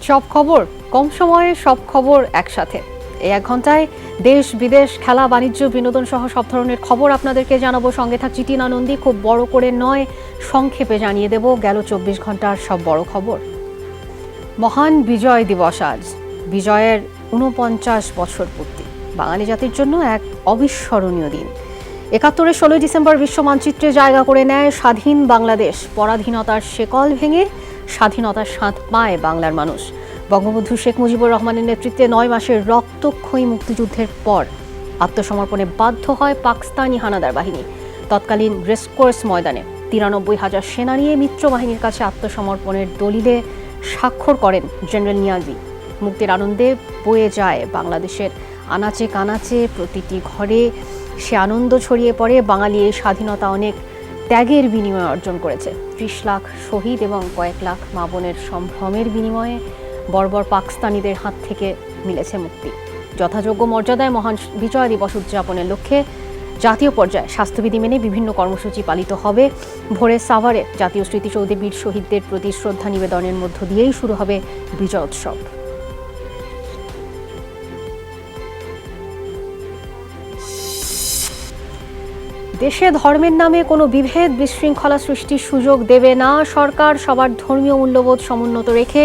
সব খবর কম সময়ে, সব খবর একসাথে। এই 1 ঘন্টায় দেশ বিদেশ, খেলা, বাণিজ্য, বিনোদন সহ সব ধরনের খবর আপনাদেরকে জানাবো। সঙ্গে থাকছি টিনা নন্দী। খুব বড় করে নয়, সংক্ষেপে জানিয়ে দেব গেল 24 ঘন্টার সব বড় খবর। মহান বিজয় দিবস আজ। বিজয়ের 49 বছর পূর্তি বাঙালি জাতির জন্য এক অবিস্মরণীয় দিন। 71-এর 16 ডিসেম্বর বিশ্ব মানচিত্রে জায়গা করে নেয় স্বাধীন বাংলাদেশ। পরাধীনতার শেকল ভেঙে স্বাধীনতার স্বাদ পায় বাংলার মানুষ। বঙ্গবন্ধু শেখ মুজিবুর রহমানের নেতৃত্বে 9 মাসের রক্তক্ষয়ী মুক্তিযুদ্ধের পর আত্মসমর্পণে বাধ্য হয় পাকিস্তানি হানাদার বাহিনী। তৎকালীন রেসকোর্স ময়দানে 93,000 সেনা নিয়ে মিত্রবাহিনীর কাছে আত্মসমর্পণের দলিলে স্বাক্ষর করেন জেনারেল নিয়াজি। মুক্তির আনন্দে বয়ে যায় বাংলাদেশের আনাচে কানাচে, প্রতিটি ঘরে সে আনন্দ ছড়িয়ে পড়ে। বাঙালি এই স্বাধীনতা অনেক ত্যাগের বিনিময়ে অর্জন করেছে। 30 লাখ শহীদ এবং কয়েক লাখ মা বোনের সম্ভ্রমের বিনিময়ে বর্বর পাকিস্তানিদের হাত থেকে মিলেছে মুক্তি। যথাযোগ্য মর্যাদায় মহান বিজয় দিবস উদযাপনের লক্ষ্যে জাতীয় পর্যায়ে স্বাস্থ্যবিধি মেনে বিভিন্ন কর্মসূচি পালিত হবে। ভোরে সাভারে জাতীয় স্মৃতিসৌধে বীর শহীদদের প্রতি শ্রদ্ধা নিবেদনের মধ্য দিয়েই শুরু হবে বিজয় উৎসব। দেশে ধর্মের নামে কোনো বিভেদ, বিশৃঙ্খলা সৃষ্টির সুযোগ দেবে না সরকার। সবার ধর্মীয় মূল্যবোধ সমুন্নত রেখে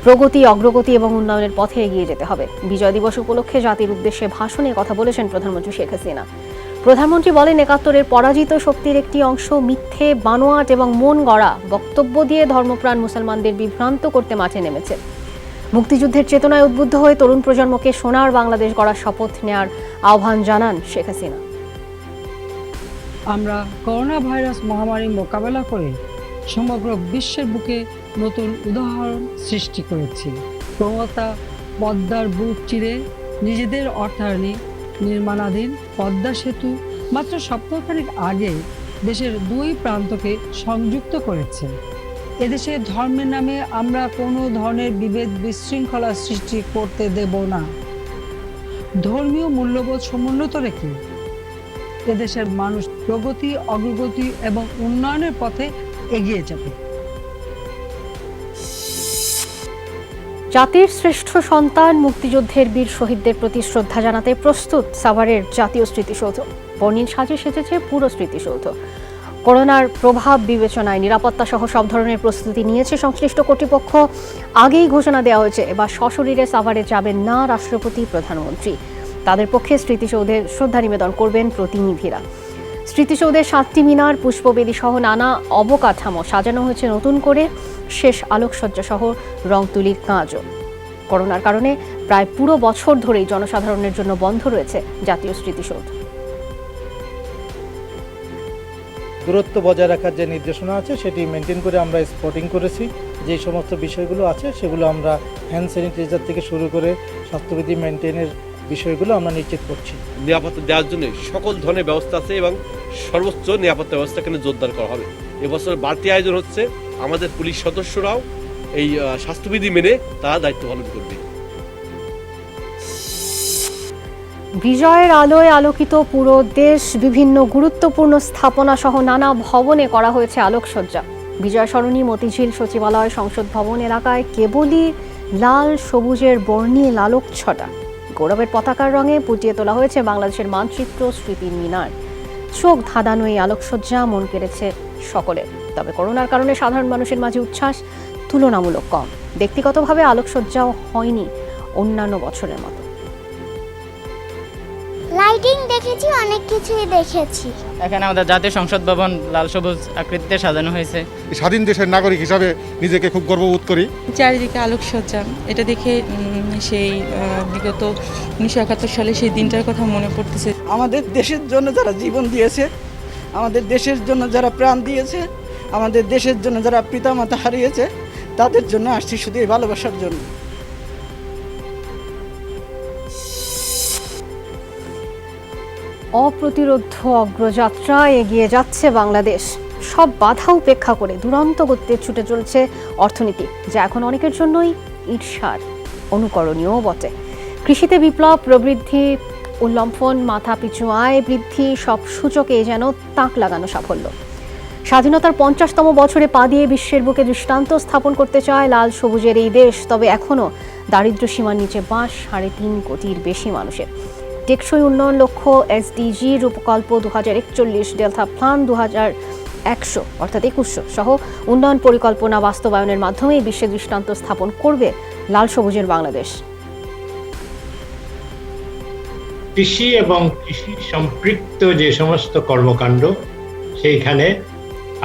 প্রগতি, অগ্রগতি এবং উন্নয়নের পথে এগিয়ে যেতে হবে। বিজয় দিবস উপলক্ষে জাতির উদ্দেশ্যে ভাষণে কথা বলেছেন প্রধানমন্ত্রী শেখ হাসিনা। প্রধানমন্ত্রী বলেন, 71-এর পরাজিত শক্তির একটি অংশ মিথ্যে, বানোয়াট এবং মন গড়া বক্তব্য দিয়ে ধর্মপ্রাণ মুসলমানদের বিভ্রান্ত করতে মাঠে নেমেছে। মুক্তিযুদ্ধের চেতনায় উদ্বুদ্ধ হয়ে তরুণ প্রজন্মকে সোনার বাংলাদেশ গড়ার শপথ নেয়ার আহ্বান জানান শেখ হাসিনা। আমরা করোনা ভাইরাস মহামারী মোকাবেলা করে সমগ্র বিশ্বের বুকে নতুন উদাহরণ সৃষ্টি করেছি। প্রমতা পদ্মার বুক চিরে নিজেদের অর্থায়নে নির্মাণাধীন পদ্মা সেতু মাত্র সপ্তাহখানেক আগে দেশের 2 প্রান্তকে সংযুক্ত করেছে। এদেশে ধর্মের নামে আমরা কোনো ধরনের বিভেদ, বিশৃঙ্খলা সৃষ্টি করতে দেব না। ধর্মীয় মূল্যবোধ সমুন্নত রেখে এদেশের মানুষ প্রগতি, অগ্রগতি এবং উন্নয়নের পথে এগিয়ে যাবে। জাতির শ্রেষ্ঠ সন্তান মুক্তিযুদ্ধের বীর শহীদদের প্রতি শ্রদ্ধা জানাতে প্রস্তুত সাভারের জাতীয় স্মৃতিসৌধ। বর্ণিল সাজে সেজেছে পুরো স্মৃতিসৌধ। করোনার প্রভাব বিবেচনায় নিরাপত্তা সহ সব ধরনের প্রস্তুতি নিয়েছে সংশ্লিষ্ট কর্তৃপক্ষ। আগেই ঘোষণা দেওয়া হয়েছে, এবার সশরীরে সাভারে যাবেন না রাষ্ট্রপতি, প্রধানমন্ত্রী। তাদের পক্ষে স্মৃতিসৌধে শ্রদ্ধা নিবেদন করবেন প্রতিনিধিরা। স্মৃতিসৌধের 7টি মিনার, পুষ্পবেদী সহ নানা অবকাঠামো সাজানো হয়েছে নতুন করে। শেষ আলোকসজ্জা সহ রং তুলির কাজও। করোনার কারণে প্রায় পুরো বছর ধরেই জনসাধারণের জন্য বন্ধ রয়েছে জাতীয় স্মৃতিসৌধ। দূরত্ব বজায় রাখার যে নির্দেশনা আছে সেটি মেনটেন করে আমরা স্পটিং করেছি। যে সমস্ত বিষয়গুলো আছে সেগুলো আমরা হ্যান্ড স্যানিটাইজার থেকে শুরু করে স্বাস্থ্যবিধি মেনটেনের বিষয়গুলো আমরা নিশ্চিত করছি। নিরাপত্তা দেওয়ার জন্য সকল ধরনের ব্যবস্থা আছে এবং সর্বোচ্চ নিরাপত্তা ব্যবস্থা এখানে জোরদার করা হবে। এবছর বাড়তি আয়োজন হচ্ছে, আমাদের পুলিশ সদস্যরাও এই স্বাস্থ্যবিধি মেনে তারা দায়িত্ব পালন করবে। বিজয়ের আলোয় আলোকিত পুরো দেশ। বিভিন্ন গুরুত্বপূর্ণ স্থাপনা সহ নানা ভবনে করা হয়েছে আলোকসজ্জা। বিজয় সরণি, মতিঝিল, সচিবালয়, সংসদ ভবন এলাকায় কেবলই লাল সবুজের বর্ণিল আলোকছটা। গৌরবের পতাকার রঙে ফুটিয়ে তোলা হয়েছে বাংলাদেশের মানচিত্র, স্মৃতির মিনার। চোখ ধাঁধানো এই আলোকসজ্জা মন কেড়েছে সকলের। তবে করোনার কারণে সাধারণ মানুষের মাঝে উচ্ছ্বাস তুলনামূলক কম। ব্যক্তিগতভাবে আলোকসজ্জাও হয়নি অন্যান্য বছরের মতো। লাইটিং দেখেছি, অনেক কিছুই দেখেছি। এখানে আমাদের জাতীয় সংসদ ভবন লাল সবুজ আকৃতিতে সাজানো হয়েছে। স্বাধীন দেশের নাগরিক হিসাবে নিজেকে খুব গর্ববোধ করি। চারিদিকে আলোকসজ্জা, এটা দেখে সেই বিগত 1971 সালে সেই দিনটার কথা মনে পড়তেছে। আমাদের দেশের জন্য যারা জীবন দিয়েছে, আমাদের দেশের জন্য যারা প্রাণ দিয়েছে, আমাদের দেশের জন্য যারা পিতামাতা হারিয়েছে, তাদের জন্য আসছি শুধু এই ভালোবাসার জন্য। অপ্রতিরোধ্য অগ্রযাত্রায় এগিয়ে যাচ্ছে বাংলাদেশ। সব বাধা উপেক্ষা করে দুরন্ত গতিতে ছুটে চলছে অর্থনীতি, যা এখন অনেকের জন্যই ঈর্ষার, অনুকরণীয় বটে। কৃষিতে বিপ্লব, প্রবৃদ্ধি, উল্লম্ফন, মাথাপিছু আয় বৃদ্ধি, সব সূচকে যেন তাক লাগানো সাফল্য। স্বাধীনতার 50তম বছরে পা দিয়ে বিশ্বের বুকে দৃষ্টান্ত স্থাপন করতে চায় লাল সবুজের এই দেশ, তবে এখনও দারিদ্র্য সীমার নিচে বাস 3.5 কোটির বেশি মানুষের। টেকসই উন্নয়ন লক্ষ্য SDG রূপকল্প 2041, ডেল্টা প্ল্যান 2100 অর্থাৎ 2100 সহ উন্নয়ন পরিকল্পনা বাস্তবায়নের মাধ্যমে বিশ্বে দৃষ্টান্ত স্থাপন করবে লাল সবুজের বাংলাদেশ। কৃষি এবং কৃষি সম্পৃক্ত যে সমস্ত কর্মকাণ্ড সেইখানে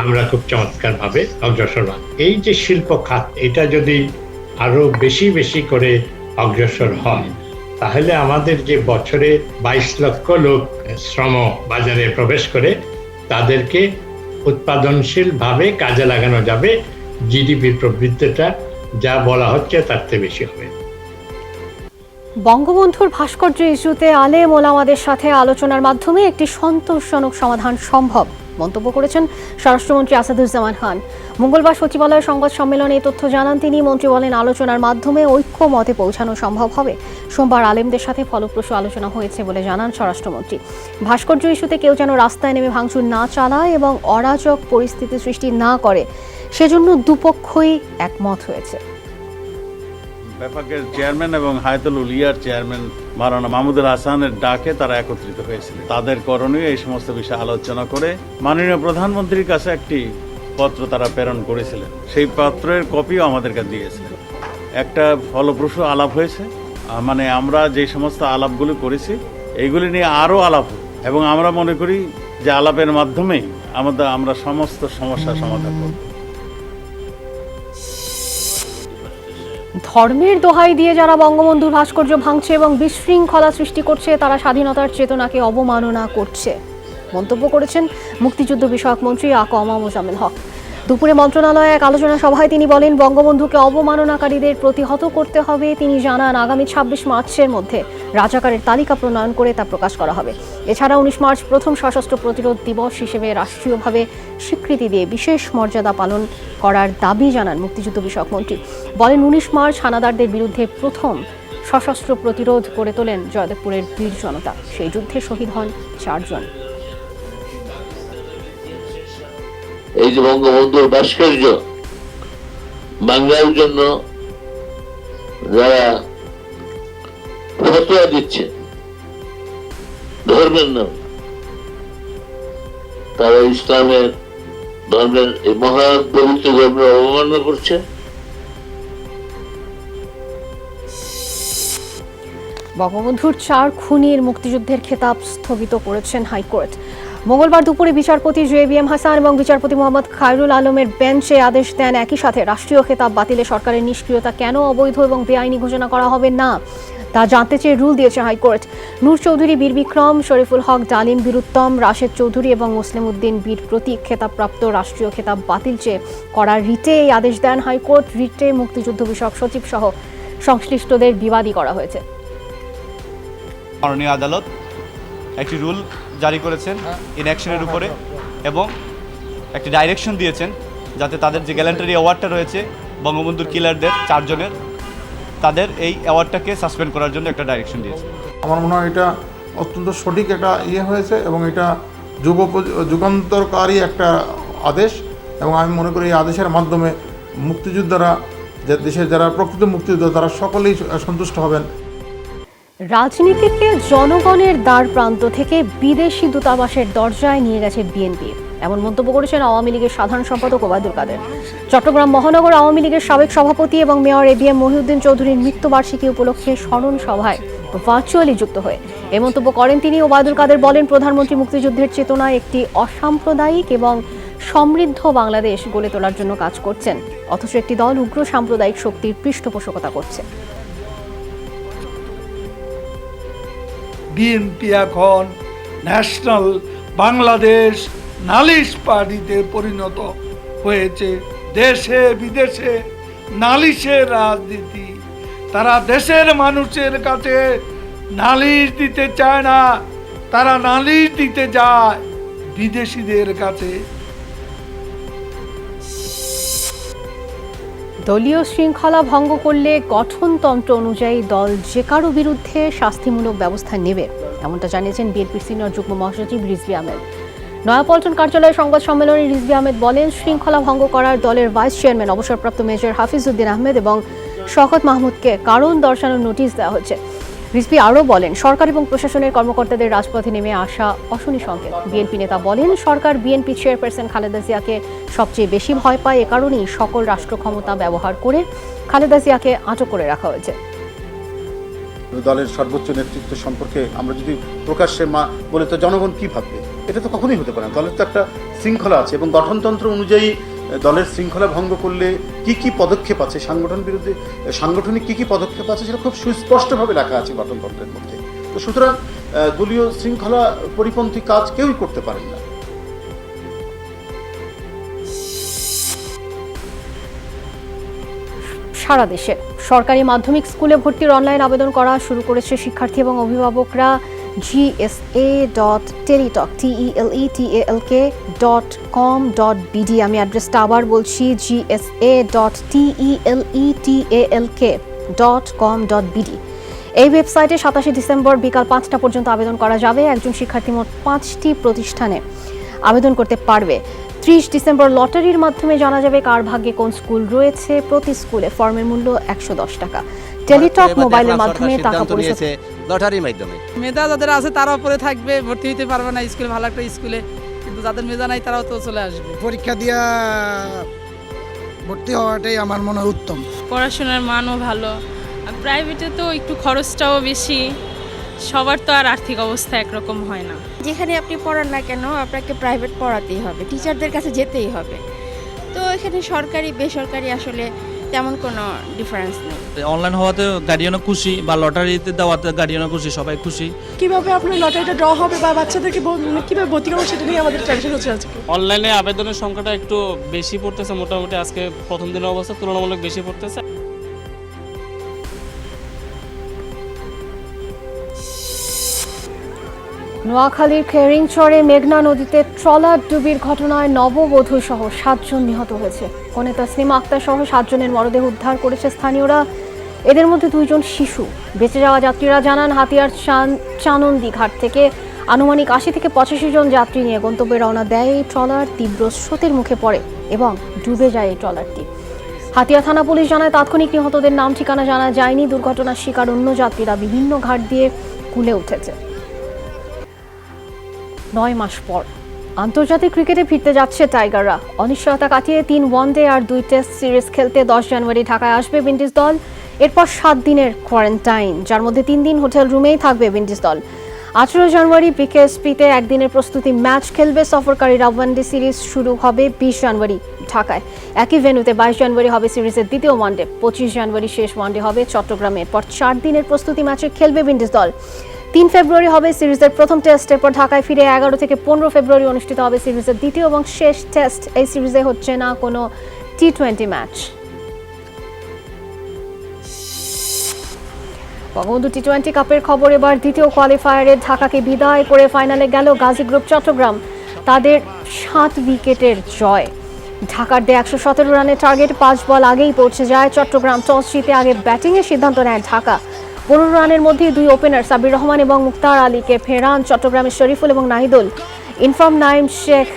আমরা খুব চমৎকারভাবে অগ্রসর হই। এই যে শিল্প খাত, এটা যদি আরো বেশি বেশি করে অগ্রসর হয় তাহলে আমাদের যে বছরে 22 লক্ষ লোক শ্রম বাজারে প্রবেশ করে তাদেরকে উৎপাদনশীলভাবে কাজে লাগানো যাবে। জিডিপির প্রবৃদ্ধিটা যা বলা হচ্ছে তার চেয়ে বেশি হবে। বঙ্গবন্ধুর ভাস্কর্য ইস্যুতে আলেম ওলামাদের সাথে আলোচনার মাধ্যমে একটি সন্তোষজনক সমাধান সম্ভব মন্তব্য করেছেন স্বরাষ্ট্রমন্ত্রী আসাদুজ্জামান খান। মঙ্গলবার সচিবালয় সংবাদ সম্মেলনে এই তথ্য জানান তিনি। মন্ত্রী বলেন, আলোচনার মাধ্যমে ঐক্য মতে পৌঁছানো সম্ভব হবে। সোমবার আলেমদের সাথে ফলপ্রসূ আলোচনা হয়েছে বলে জানান স্বরাষ্ট্রমন্ত্রী। ভাস্কর্য ইস্যুতে কেউ যেন রাস্তায় নেমে ভাঙচুর না চালায় এবং অরাজক পরিস্থিতি সৃষ্টি না করে, সেজন্য দুপক্ষই একমত হয়েছে। ব্যাপকের চেয়ারম্যান এবং হায়াতুল উলিয়ার চেয়ারম্যান মাওলানা মাহমুদুল হাসানের ডাকে তারা একত্রিত হয়েছিল। তাদের করণীয় এই সমস্ত বিষয়ে আলোচনা করে মাননীয় প্রধানমন্ত্রীর কাছে একটি পত্র তারা প্রেরণ করেছিলেন। সেই পত্রের কপিও আমাদেরকে দিয়েছিলেন। একটা ফলপ্রসূ আলাপ হয়েছে, মানে আমরা যে সমস্ত আলাপগুলো করেছি এইগুলি নিয়ে আরও আলাপ হোক এবং আমরা মনে করি যে আলাপের মাধ্যমেই আমরা সমস্ত সমস্যার সমাধান করব। ধর্মের দোহাই দিয়ে যারা বঙ্গবন্ধুর ভাস্কর্য ভাঙছে এবং বিশৃঙ্খলা সৃষ্টি করছে তারা স্বাধীনতার চেতনাকে অবমাননা করছে মন্তব্য করেছেন মুক্তিযুদ্ধ বিষয়ক মন্ত্রী আকমা মোজাম্মেল হক। দুপুরে মন্ত্রণালয়ে এক আলোচনা সভায় তিনি বলেন, বঙ্গবন্ধুকে অবমাননাকারীদের প্রতিহত করতে হবে। তিনি জানান, আগামী 26 মার্চের মধ্যে রাজাকারের তালিকা প্রণয়ন করে তা প্রকাশ করা হবে। এছাড়া 19 মার্চ প্রথম সশস্ত্র প্রতিরোধ দিবস হিসেবে রাষ্ট্রীয়ভাবে স্বীকৃতি দিয়ে বিশেষ মর্যাদা পালন করার দাবি জানান মুক্তিযুদ্ধ বিষয়ক মন্ত্রী। বলেন, 19 মার্চ হানাদারদের বিরুদ্ধে প্রথম সশস্ত্র প্রতিরোধ গড়ে তোলেন জয়দেবপুরের বীর জনতা। সেই যুদ্ধে শহীদ হন 4 জন। এই যে বঙ্গবন্ধুর ভাস্কর্য বাংলার জন্য যারা ফতোয়া দিচ্ছে ধর্মের নাম, তারা ইসলামের ধর্মের এই মহান পবিত্র ধর্মের অবমাননা করছে। বঙ্গবন্ধুর 4 খুনির মুক্তিযুদ্ধের খেতাব স্থগিত করেছেন হাইকোর্ট। মঙ্গলবার দুপুরে বিচারপতি JBM হাসান এবং বিচারপতি মোহাম্মদ খায়রুল আলমের বেঞ্চে আদেশ দেন, একই সাথে রাষ্ট্রীয় খেতাব বাতিলে সরকারের নিষ্ক্রিয়তা কেন অবৈধ এবং বেআইনি ঘোষণা করা হবে না তা জানতে চেয়ে রুল দিয়েছে হাইকোর্ট। নূর চৌধুরী বীর বিক্রম, শরীফুল হক ডালিম বীরুত্তম, রাশেদ চৌধুরী এবং মুসলিম উদ্দিন বীর প্রতীক খেতাবপ্রাপ্ত রাষ্ট্রীয় খেতাব বাতিল চেয়ে করা রিটে এই আদেশ দেন হাইকোর্ট। রিটে মুক্তিযুদ্ধ বিষয়ক সচিব সহ সংশ্লিষ্টদের বিবাদী করা হয়েছে। মাননীয় আদালত একটি রুল জারি করেছেন ইনঅ্যাকশনের উপরে এবং একটি ডাইরেকশন দিয়েছেন যাতে তাদের যে গ্যালান্টারি অ্যাওয়ার্ডটা রয়েছে বঙ্গবন্ধুর কিলারদের 4 জনের, তাদের এই অ্যাওয়ার্ডটাকে সাসপেন্ড করার জন্য একটা ডাইরেকশন দিয়েছে। আমার মনে হয় এটা অত্যন্ত সঠিক একটা হয়েছে এবং এটা যুগান্তরকারী একটা আদেশ এবং আমি মনে করি এই আদেশের মাধ্যমে মুক্তিযোদ্ধারা, যে দেশের যারা প্রকৃত মুক্তিযোদ্ধা তারা সকলেই সন্তুষ্ট হবেন। রাজনীতিকে জনগণের দ্বার প্রান্ত থেকে বিদেশি দূতাবাসের দরজায় নিয়ে গেছে বিএনপি, এমন মন্তব্য করেছেন আওয়ামী লীগের সাধারণ সম্পাদক ওবায়দুল কাদের। চট্টগ্রাম মহানগর আওয়ামী লীগের সাবেক সভাপতি এবং মেয়র ABM মহিউদ্দিন চৌধুরীর মৃত্যুবার্ষিকী উপলক্ষে স্মরণ সভায় ভার্চুয়ালি যুক্ত হয়ে এ মন্তব্য করেন তিনি। ওবায়দুল কাদের বলেন, প্রধানমন্ত্রী মুক্তিযুদ্ধের চেতনায় একটি অসাম্প্রদায়িক এবং সমৃদ্ধ বাংলাদেশ গড়ে তোলার জন্য কাজ করছেন, অথচ একটি দল উগ্র সাম্প্রদায়িক শক্তির পৃষ্ঠপোষকতা করছে। বিএনপি এখন ন্যাশনাল বাংলাদেশ নালিশ পার্টিতে পরিণত হয়েছে। দেশে বিদেশে নালিশের রাজনীতি। তারা দেশের মানুষের কাছে নালিশ দিতে চায় না, তারা নালিশ দিতে যায় বিদেশিদের কাছে। দলীয় শৃঙ্খলা ভঙ্গ করলে গঠনতন্ত্র অনুযায়ী দল যে কারো বিরুদ্ধে শাস্তিমূলক ব্যবস্থা নেবে, এমনটা জানিয়েছেন বিএনপির সিনিয়র যুগ্ম মহাসচিব রিজভী আহমেদ। নয়াপল্টন কার্যালয়ে সংবাদ সম্মেলনে রিজভী আহমেদ বলেন, শৃঙ্খলা ভঙ্গ করার দলের ভাইস চেয়ারম্যান অবসরপ্রাপ্ত মেজর হাফিজউদ্দিন আহমেদ এবং শওকত মাহমুদকে কারণ দর্শানোর নোটিশ দেওয়া হচ্ছে। রিজভী আরও বলেন, সরকার এবং প্রশাসনের কর্মকর্তাদের রাজপথে নেমে আসা অশনি সংকেত। বিএনপি নেতা বলেন, সরকার বিএনপি চেয়ারপারসন খালেদা জিয়াকে সবচেয়ে বেশি ভয় পায়, এ কারণেই সকল রাষ্ট্র ক্ষমতা ব্যবহার করে খালেদা জিয়াকে আটক করে রাখা হয়েছে। দলের সর্বোচ্চ নেতৃত্ব সম্পর্কে আমরা যদি প্রকাশ্যে বলে তো জনগণ কি ভাববে? এটা তো কখনোই হতে পারে না। দলের তো একটা শৃঙ্খলা আছে এবং গঠনতন্ত্র অনুযায়ী দলের শৃঙ্খলা ভঙ্গ করলে কি কি পদক্ষেপ আছে, সাংগঠনিক কি কি পদক্ষেপ আছে সেটা খুব সুস্পষ্টভাবে লেখা আছে গঠনতন্ত্রের মধ্যে। তো সুতরাং দলীয় শৃঙ্খলা পরিপন্থী কাজ কেউই করতে পারেন না। সারা দেশে সরকারি মাধ্যমিক স্কুলে ভর্তির অনলাইন আবেদন করা শুরু করেছে শিক্ষার্থী এবং অভিভাবকরা। gsa.teletalk.com.bd আমি অ্যাড্রেসটা আবার বলছি, gsa.teletalk.com.bd। এই ওয়েবসাইটে 27 ডিসেম্বর বিকাল 5টা পর্যন্ত আবেদন করা যাবে। একজন শিক্ষার্থী মোট 5টি প্রতিষ্ঠানে আবেদন করতে পারবে। 30 ডিসেম্বর লটারির মাধ্যমে জানা যাবে কার ভাগ্যে কোন স্কুল রয়েছে। প্রতি স্কুলে ফর্মের মূল্য 110 টাকা। টেলিটক মোবাইলের মাধ্যমে টাকা পরিশোধ লটারির মাধ্যমে। মেধা যাদের আছে তারা উপরে থাকবে, ভর্তি হতে পারবে না স্কুলে, ভালো একটা স্কুলে, কিন্তু যাদের মেধা নাই তারাও তো চলে আসবে। পরীক্ষা দিয়া ভর্তি হওয়াটাই আমার মনে হয় উত্তম। পড়াশোনার মানও ভালো, প্রাইভেটে তো একটু খরচটাও বেশি, সবার তো আর আর্থিক অবস্থা একরকম হয় না। যেখানে আপনি পড়ান না কেন আপনাকে প্রাইভেট পড়াতেই হবে, টিচারদের কাছে যেতেই হবে। তো এখানে সরকারি বেসরকারি আসলে তেমন কোনো ডিফারেন্স নেই। অনলাইন হওয়াতে গার্ডিয়ানও খুশি, বা লটারিতে দেওয়াতে গার্ডিয়ানও খুশি, সবাই খুশি। কিভাবে আপনার লটারিটা ড্র হবে বা বাচ্চাদেরকে কিভাবে ভর্তি করবো সেটা নিয়ে আমাদের টেনশন হচ্ছে আজকে। অনলাইনে আবেদনের সংখ্যাটা একটু বেশি পড়তেছে, মোটামুটি আজকে প্রথম দিনের অবস্থা তুলনামূলক বেশি পড়তেছে। নোয়াখালীর খেরিংচরে মেঘনা নদীতে ট্রলার ডুবির ঘটনায় নববধূ সহ 7 জন নিহত হয়েছে। কনে তাসলিমা আক্তার সহ 7 জনের মরদেহ উদ্ধার করেছে স্থানীয়রা। এদের মধ্যে 2 জন শিশু। বেঁচে যাওয়া যাত্রীরা জানান, হাতিয়ার চানন্দি ঘাট থেকে আনুমানিক 80 থেকে 85 জন যাত্রী নিয়ে গন্তব্যে রওনা দেয় এই ট্রলার। তীব্র স্রোতের মুখে পড়ে এবং ডুবে যায় এই ট্রলারটি। হাতিয়া থানা পুলিশ জানায়, তাৎক্ষণিক নিহতদের নাম ঠিকানা জানা যায়নি। দুর্ঘটনার শিকার অন্য যাত্রীরা বিভিন্ন ঘাট দিয়ে কুলে উঠেছে। 9 মাস পর আন্তর্জাতিক ক্রিকেটে ফিরতে যাচ্ছে টাইগাররা। অনিশ্চয়তা কাটিয়ে 3 ওয়ানডে আর 2 টেস্ট সিরিজ খেলতে 10 জানুয়ারি ঢাকায় আসবে উইন্ডিজ দল। এরপর 7 দিনের কোয়ারেন্টাইন, যার মধ্যে 3 দিন হোটেল রুমেই থাকবে উইন্ডিজ দল। 18 জানুয়ারি বিকেএসপিতে একদিনের প্রস্তুতি ম্যাচ খেলবে সফরকারীরা। ওয়ানডে সিরিজ শুরু হবে 20 জানুয়ারি ঢাকায়। একই ভেন্যুতে 22 জানুয়ারি হবে সিরিজের দ্বিতীয় ওয়ানডে। 25 জানুয়ারি শেষ ওয়ানডে হবে চট্টগ্রামে। এরপর 4 দিনের প্রস্তুতি ম্যাচে খেলবে উইন্ডিজ দল। 3 ফেব্রুয়ারি হবে সিরিজের প্রথম টেস্ট। এরপর ঢাকায় ফিরে 11 থেকে 15 ফেব্রুয়ারি অনুষ্ঠিত হবে সিরিজের দ্বিতীয় এবং শেষ টেস্ট। এই সিরিজে হচ্ছে না কোনো টি20 ম্যাচ। বঙ্গবন্ধু টি20 কাপের খবর এবার। দ্বিতীয় কোয়ালিফায়ারে ঢাকাকে বিদায় করে ফাইনালে গেল গাজী গ্রুপ চট্টগ্রাম। তাদের 7 উইকেটের জয়। ঢাকার 117 রানের টার্গেট 5 বল আগেই পৌঁছে যায় চট্টগ্রাম। টস জিতে আগে ব্যাটিংয়ের সিদ্ধান্ত নেয় ঢাকা। 15 রানের মধ্যে 2 ওপেনার সাবির রহমান এবং মুক্তার আলীকে ফেরান চট্টগ্রামের শরীফুল এবং নাহিদুল। ইনফর্ম নাইম শেখ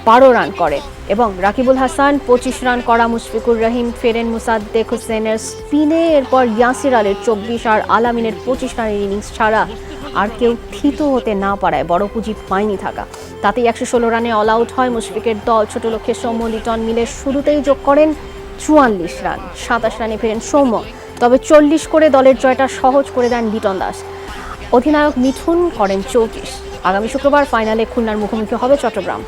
12 রান করে এবং রাকিবুল হাসান 25 রান করা মুশফিকুর রহিম ফেরেন মুসাদ্দেক হোসেনের স্পিনে। এরপর ইয়াসির আলীর 24 আর আলামিনের 25 রানের ইনিংস ছাড়া আর কেউ থিত হতে না পারায় বড় পুঁজি পায়নি ঢাকা। তাতেই 116 রানে অল আউট হয় মুশফিকের দল। ছোট লক্ষ্যে সৌম্য লিটন মিলে শুরুতেই যোগ করেন 44 রান। 27 রানে ফেরেন সৌম্য, তবে 40 করে দলের জয়টা সহজ করে দেন লিটন দাস। অধিনায়ক মিঠুন করেন 34। আগামী শুক্রবার ফাইনালে খুলনার মুখোমুখি হবে চট্টগ্রাম।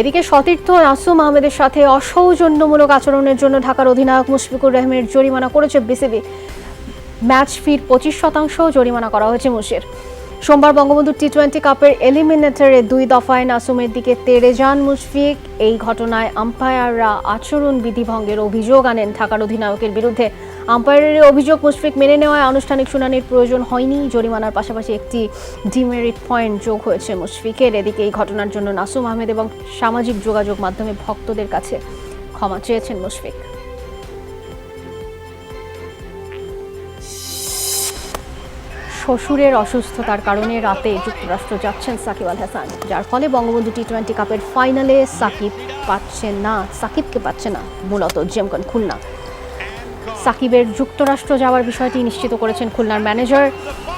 এদিকে সতীর্থ নাসুম আহমেদের সাথে অসৌজন্যমূলক আচরণের জন্য ঢাকার অধিনায়ক মুশফিকুর রহিমের জরিমানা করেছে বিসিবি। ম্যাচ ফির 25% জরিমানা করা হয়েছে মুশির। সোমবার বঙ্গবন্ধু টি20 কাপের এলিমিনেটরে 2 দফায় নাসুমের দিকে তেড়ে যান মুশফিক। এই ঘটনায় আম্পায়াররা আচরণ বিধি ভঙ্গের অভিযোগ আনেন ঢাকার অধিনায়কের বিরুদ্ধে। আম্পায়ারের অভিযোগ মুশফিক মেনে নেওয়ায় আনুষ্ঠানিক শুনানির প্রয়োজন হয়নি। জরিমানার পাশাপাশি একটি ডিমেরিট পয়েন্ট যোগ হয়েছে মুশফিকের। এদিকে এই ঘটনার জন্য নাসুম আহমেদ এবং সামাজিক যোগাযোগ মাধ্যমে ভক্তদের কাছে ক্ষমা চেয়েছেন মুশফিক। শ্বশুরের অসুস্থতার কারণে রাতে যুক্তরাষ্ট্র যাচ্ছেন সাকিব আল হাসান, যার ফলে বঙ্গবন্ধু টি-20 কাপের ফাইনালে সাকিবকে পাচ্ছে না মূলত জেমকন খুলনা। সাকিবের যুক্তরাষ্ট্র যাওয়ার বিষয়টি নিশ্চিত করেছেন খুলনার ম্যানেজার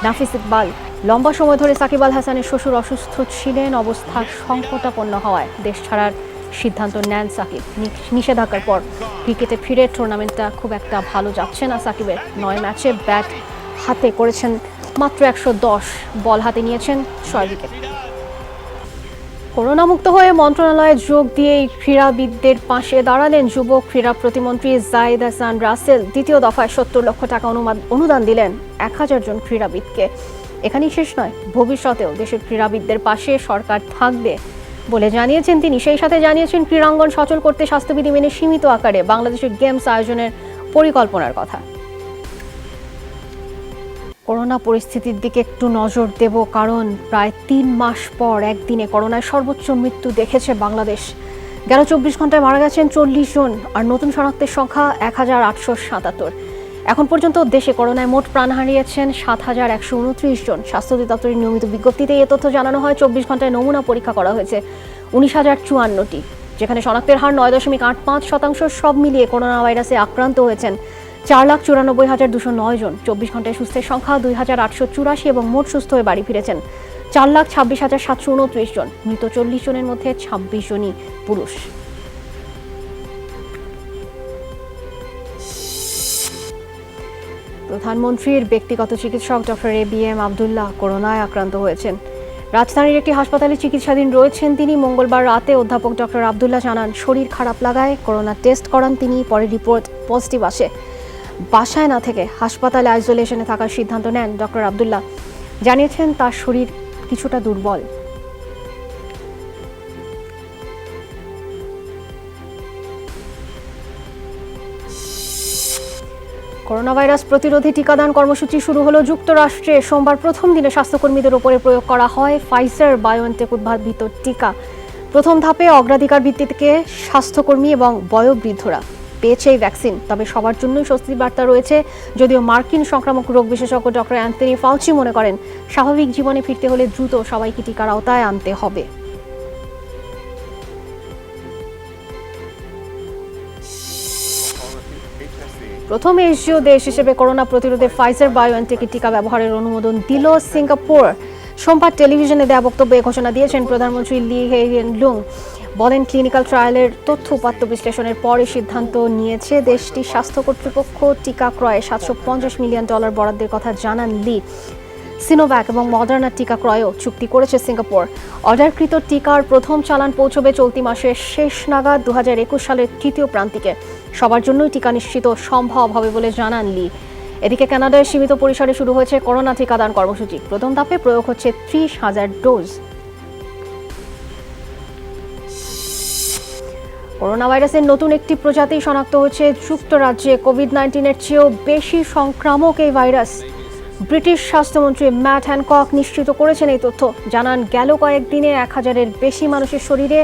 নাফিস ইকবাল। লম্বা সময় ধরে সাকিব আল হাসানের শ্বশুর অসুস্থ ছিলেন, অবস্থা সংকটাপন্ন হওয়ায় দেশ ছাড়ার সিদ্ধান্ত নেন সাকিব। নিষেধাজ্ঞার পর ক্রিকেটে ফিরে টুর্নামেন্টটা খুব একটা ভালো যাচ্ছে না সাকিবের। 9 ম্যাচে ব্যাট হাতে করেছেন মাত্র 110, বল হাতে নিয়েছেন 6 উইকেট। করোনামুক্ত হয়ে মন্ত্রণালয়ে যোগ দিয়েই ক্রীড়াবিদদের পাশে দাঁড়ালেন যুব ক্রীড়া প্রতিমন্ত্রী জায়েদ হাসান রাসেল। দ্বিতীয় দফায় 70 লক্ষ টাকা অনুদান দিলেন 1000 জন ক্রীড়াবিদকে। এখানেই শেষ নয়, ভবিষ্যতেও দেশের ক্রীড়াবিদদের পাশে সরকার থাকবে বলে জানিয়েছেন তিনি। সেই সাথে জানিয়েছেন ক্রীড়াঙ্গন সচল করতে স্বাস্থ্যবিধি মেনে সীমিত আকারে বাংলাদেশের গেমস আয়োজনের পরিকল্পনার কথা। করোনা পরিস্থিতির দিকে একটু নজর দেব, কারণ প্রায় 3 মাস পর একদিনে করোনায় সর্বোচ্চ মৃত্যু দেখেছে বাংলাদেশ। গেল 24 ঘন্টায় মারা গেছেন 40 জন, আর নতুন শনাক্তের সংখ্যা 1877। এখন পর্যন্ত দেশে করোনায় মোট প্রাণ হারিয়েছেন 7129 জন। স্বাস্থ্য অধিদপ্তরের নিয়মিত বিজ্ঞপ্তিতে এ তথ্য জানানো হয়। 24 ঘন্টায় নমুনা পরীক্ষা করা হয়েছে 19,054টি, যেখানে শনাক্তের হার 9.85%। সব মিলিয়ে করোনা ভাইরাসে আক্রান্ত হয়েছেন 4,94,209 জন। 24 ঘন্টায় সুস্থের সংখ্যা 2,884 এবং মোট সুস্থ হয়ে বাড়ি ফিরেছেন 4,26,729 জন। মৃত 40 জনের মধ্যে 26 জনই পুরুষ। প্রধানমন্ত্রীর ব্যক্তিগত চিকিৎসক ডক্টর এবিএম আব্দুল্লাহ করোনায় আক্রান্ত হয়েছেন। রাজধানীর একটি হাসপাতালে চিকিৎসাধীন রয়েছেন তিনি। মঙ্গলবার রাতে অধ্যাপক ডক্টর আব্দুল্লাহ জানান শরীর খারাপ লাগায় করোনা টেস্ট করান তিনি। পরে রিপোর্ট পজিটিভ আসে। বাসায় না থেকে হাসপাতালে আইসোলেশনে থাকার সিদ্ধান্ত নেন ডক্টর আব্দুল্লাহ। জানিয়েছেন তার শরীর কিছুটা দুর্বল। করোনা ভাইরাস প্রতিরোধী টিকাদান কর্মসূচি শুরু হলো যুক্তরাষ্ট্রে। সোমবার প্রথম দিনে স্বাস্থ্যকর্মীদের উপরে প্রয়োগ করা হয় ফাইজার বায়োএনটেক উদ্ভাবিত টিকা। প্রথম ধাপে অগ্রাধিকার ভিত্তিতে স্বাস্থ্যকর্মী এবং বয়োবৃদ্ধরা পেয়েছে এই ভ্যাকসিন। তবে সবার জন্যই স্বস্তির বার্তা রয়েছে। যদিও মার্কিন সংক্রামক রোগ বিশেষজ্ঞ ডক্টর অ্যান্থনি ফাউচি মনে করেন স্বাভাবিক জীবনে ফিরতে হলে দ্রুত সবাইকে টিকার আওতায় আনতে হবে। প্রথম এশীয় দেশ হিসেবে করোনা প্রতিরোধে ফাইজার বায়োএনটেক টিকা ব্যবহারের অনুমোদন দিল সিঙ্গাপুর। সোমবার টেলিভিশনে দেওয়া বক্তব্যে ঘোষণা দিয়েছেন প্রধানমন্ত্রী লি হেইয়েন লুং। বলেন ক্লিনিক্যাল ট্রায়ালের তথ্য উপাত্ত বিশ্লেষণের পরে সিদ্ধান্ত নিয়েছে দেশটির স্বাস্থ্য কর্তৃপক্ষ। টিকা ক্রয়ে $750 মিলিয়ন বরাদ্দের কথা জানান লি। সিনোভ্যাক এবং মডার্না টিকা ক্রয়েও চুক্তি করেছে সিঙ্গাপুর। অর্ডারকৃত টিকার প্রথম চালান পৌঁছবে চলতি মাসের শেষ নাগাদ 2021 সালের তৃতীয় প্রান্তিকে। সবার জন্যই টিকা নিশ্চিত সম্ভব হবে বলে জানান লি। এদিকে কানাডায় সীমিত পরিসরে শুরু হয়েছে করোনা টিকাদান কর্মসূচি। প্রথম ধাপে প্রয়োগ হচ্ছে 30,000 ডোজ। করোনা ভাইরাসের নতুন একটি প্রজাতি শনাক্ত হয়েছে যুক্তরাজ্যে। কোভিড-19-এর চেয়েও বেশি সংক্রামক এই ভাইরাস। ব্রিটিশ স্বাস্থ্যমন্ত্রী ম্যাট হ্যানকক নিশ্চিত করেছেন এই তথ্য। জানান গেল কয়েকদিনে 1000-এর বেশি মানুষের শরীরে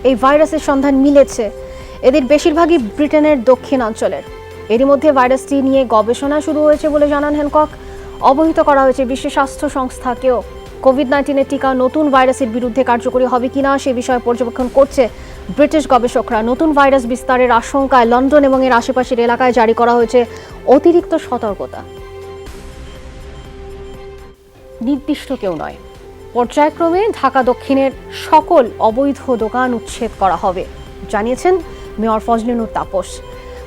এই ভাইরাসের সন্ধান মিলেছে। এদের বেশিরভাগই ব্রিটেনের দক্ষিণাঞ্চলের। এরই মধ্যে ভাইরাসটি নিয়ে গবেষণা শুরু হয়েছে বলে জানান হ্যানকক। অবহিত করা হয়েছে বিশ্ব স্বাস্থ্য সংস্থাকেও। কোভিড-19-এর টিকা নতুন ভাইরাসের বিরুদ্ধে কার্যকরী হবে কিনা সে বিষয়ে পর্যবেক্ষণ করছে ব্রিটিশ গবেষকরা। নতুন ভাইরাস বিস্তারের আশঙ্কায় লন্ডন এবং এর আশেপাশের এলাকায় জারি করা হয়েছে অতিরিক্ত সতর্কতা। নির্দিষ্ট কেউ নয়, পর্যায়ক্রমে ঢাকা দক্ষিণের সকল অবৈধ দোকান উচ্ছেদ করা হবে, জানিয়েছেন মেয়র ফজলিনুর তাপস।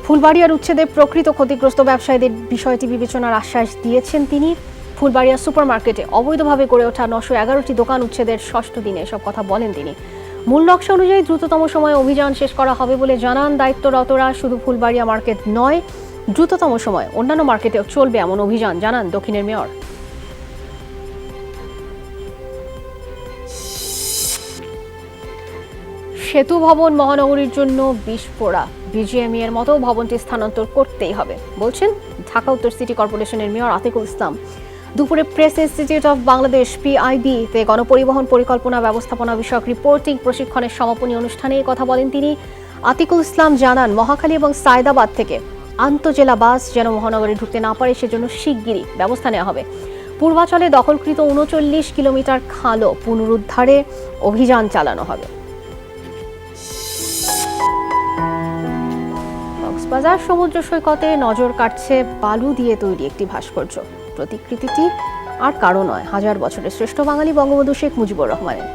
ফুলবাড়িয়ার উচ্ছেদে প্রকৃত ক্ষতিগ্রস্ত ব্যবসায়ীদের বিষয়টি বিবেচনার আশ্বাস দিয়েছেন তিনি। ফুলবাড়িয়া সুপারমার্কেটে অবৈধভাবে গড়ে ওঠা 911টি দোকান উচ্ছেদের 6ষ্ঠ দিনে এসব কথা বলেন তিনি। মূল নকশা অনুযায়ী দ্রুততম সময়ে অভিযান শেষ করা হবে বলে জানান দায়িত্বরতরা। শুধু ফুলবাড়িয়া মার্কেট নয়, দ্রুততম সময় অন্যান্য মার্কেটেও চলবে এমন অভিযান, জানান দক্ষিণের মেয়র। সেতু ভবন মহানগরীর জন্য বিস্ফোরা। বিজিএমই এর মতো ভবনটি স্থানান্তর করতেই হবে বলছেন ঢাকা উত্তর সিটি কর্পোরেশনের মেয়র আতিকুল ইসলাম। দুপুরে press institute of Bangladesh PIB তে গণপরিবহন পরিকল্পনা ব্যবস্থাপনা বিষয়ক রিপোর্টিং প্রশিক্ষণের সমাপনী অনুষ্ঠানে এই কথা বলেন তিনি। আতিকুল ইসলাম জানান মহাখালী এবং সায়দাবাদ থেকে আন্তজেলা বাস যেন মহানগরে ঢুকতে না পারে সেজন্য শিগগিরই ব্যবস্থা নেওয়া হবে। পূর্বাচলে দখলকৃত ৩৯ কিলোমিটার খালও পুনরুদ্ধারে অভিযান চালানো হবে। কক্সবাজার সমুদ্র সৈকতে নজর কাটছে বালু দিয়ে তৈরি একটি ভাস্কর্য। প্রতিকৃতিটি আর কারো নয়, 1000 বছরের শ্রেষ্ঠ বাঙালি বঙ্গবন্ধু শেখ মুজিবুর রহমানের।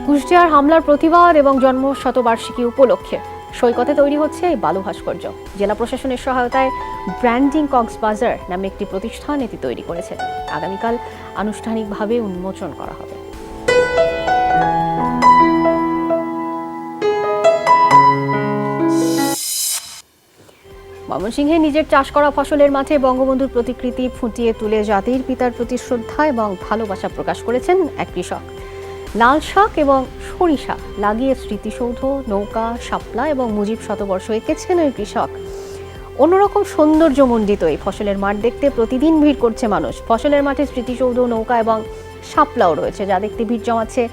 কুষ্টিয়ার হামলার প্রতিবাদ এবং জন্ম শতবার্ষিকী উপলক্ষে সৈকতে তৈরি হচ্ছে এই বালু ভাস্কর্য। জেলা প্রশাসনের সহায়তায় ব্র্যান্ডিং কক্সবাজার নামে একটি প্রতিষ্ঠান এটি তৈরি করেছে। আগামীকাল আনুষ্ঠানিকভাবে উন্মোচন করা হবে। ময়মনসিংহে নিজের চাষ করা ফসলের মাঠে বঙ্গবন্ধুর প্রতিকৃতি ফুটিয়ে তুলে জাতির পিতার প্রতি শ্রদ্ধা এবং ভালোবাসা প্রকাশ করেছেন এক কৃষক। লাল শাক এবং সরিষা লাগিয়ে স্মৃতিসৌধ, নৌকা, শাপলা এবং মুজিব শতবর্ষ এঁকেছেন ওই কৃষক। অন্যরকম সৌন্দর্যমণ্ডিত এই ফসলের মাঠ দেখতে প্রতিদিন ভিড় করছে মানুষ। ফসলের মাঠে স্মৃতিসৌধ, নৌকা এবং শাপলাও রয়েছে, যা দেখতে ভিড় জমাচ্ছে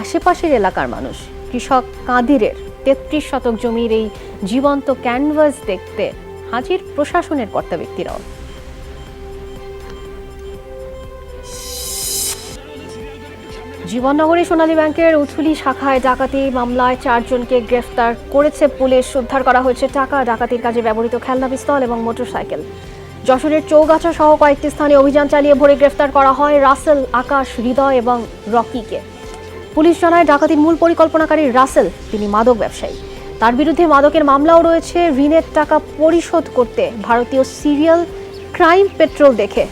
আশেপাশের এলাকার মানুষ। কৃষক কাদিরের 33 শতক জমির এই জীবন্ত ক্যানভাস দেখতে হাজির প্রশাসনের কর্তা ব্যক্তিরাও। জীবননগরে সোনালী ব্যাংকের উথুলি শাখায় ডাকাতি মামলায় 4 জনকে গ্রেফতার করেছে পুলিশ। উদ্ধার করা হয়েছে টাকা, ডাকাতির কাজে ব্যবহৃত খেলনা পিস্তল এবং মোটরসাইকেল। যশোরের চৌগাছা সহ কয়েকটি স্থানে অভিযান চালিয়ে ভোরে গ্রেফতার করা হয় রাসেল, আকাশ, হৃদয় এবং রকিকে। পুলিশ জানায় ডাকাতির মূল পরিকল্পনাকারী রাসেল, তিনি মাদক ব্যবসায়ী। তার বিরুদ্ধে মাদকের মামলাও রয়েছে। ঋণের টাকা পরিশোধ করতে ভারতীয় সিরিয়াল ক্রাইম পেট্রোল দেখে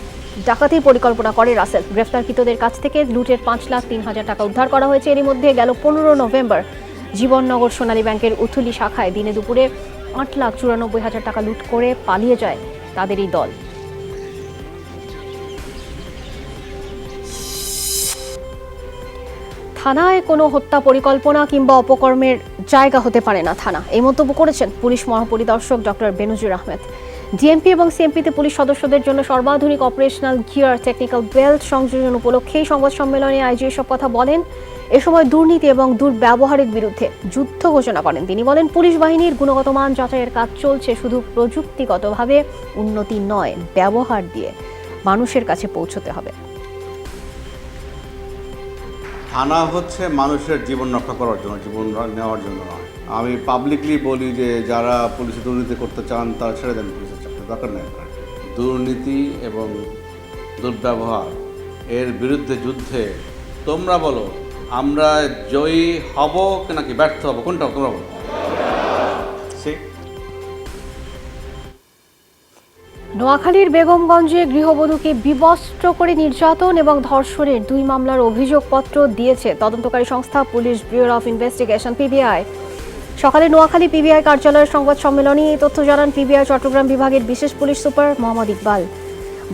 ডাকাতির পরিকল্পনা করে রাসেল। গ্রেফতারকৃতদের কাছ থেকে লুটের 5,03,000 টাকা উদ্ধার করা হয়েছে। এরই মধ্যে গেল 15 নভেম্বর জীবননগর সোনালী ব্যাংকের উথুলি শাখায় দিনে দুপুরে 8,94,000 টাকা লুট করে পালিয়ে যায় তাদের এই দল। থানায় কোনো হত্যা পরিকল্পনা কিংবা অপকর্মের জায়গা হতে পারে না থানা, এই মন্তব্য করেছেন পুলিশ মহাপরিদর্শক ডক্টর বেনজির আহমেদ। ডিএমপি এবং সিএমপিতে পুলিশ সদস্যদের জন্য সর্বাধুনিক অপারেশনাল গিয়ার, টেকনিক্যাল বেল্ট সংযোজন উপলক্ষে সংবাদ সম্মেলনে আইজি এসব কথা বলেন। এ সময় দুর্নীতি এবং দুর্ব্যবহারের বিরুদ্ধে যুদ্ধ ঘোষণা করেন তিনি। বলেন, পুলিশ বাহিনীর গুণগত মান যাচাইয়ের কাজ চলছে, শুধু প্রযুক্তিগতভাবে উন্নতি নয়, ব্যবহার দিয়ে মানুষের কাছে পৌঁছতে হবে। থানা হচ্ছে মানুষের জীবন রক্ষা করার জন্য, জীবন নেওয়ার জন্য নয়। আমি পাবলিকলি বলি যে যারা পুলিশে দুর্নীতি করতে চান তারা ছেড়ে দেন, পুলিশের চাকরি দরকার নেই। দুর্নীতি এবং দুর্ব্যবহার এর বিরুদ্ধে যুদ্ধে তোমরা বলো আমরা জয়ী হব নাকি ব্যর্থ হব, কোনটা তোমরা বলো? নোয়াখালীর বেগমগঞ্জে গৃহবধূকে বিবস্ত্র করে নির্যাতন এবং ধর্ষণের 2 মামলার অভিযোগপত্র দিয়েছে তদন্তকারী সংস্থা police bureau of investigation PBI. সকালে নোয়াখালী পিবিআই কার্যালয়ের সংবাদ সম্মেলনে এই তথ্য জানান পিবিআই চট্টগ্রাম বিভাগের বিশেষ পুলিশ সুপার মোহাম্মদ ইকবাল।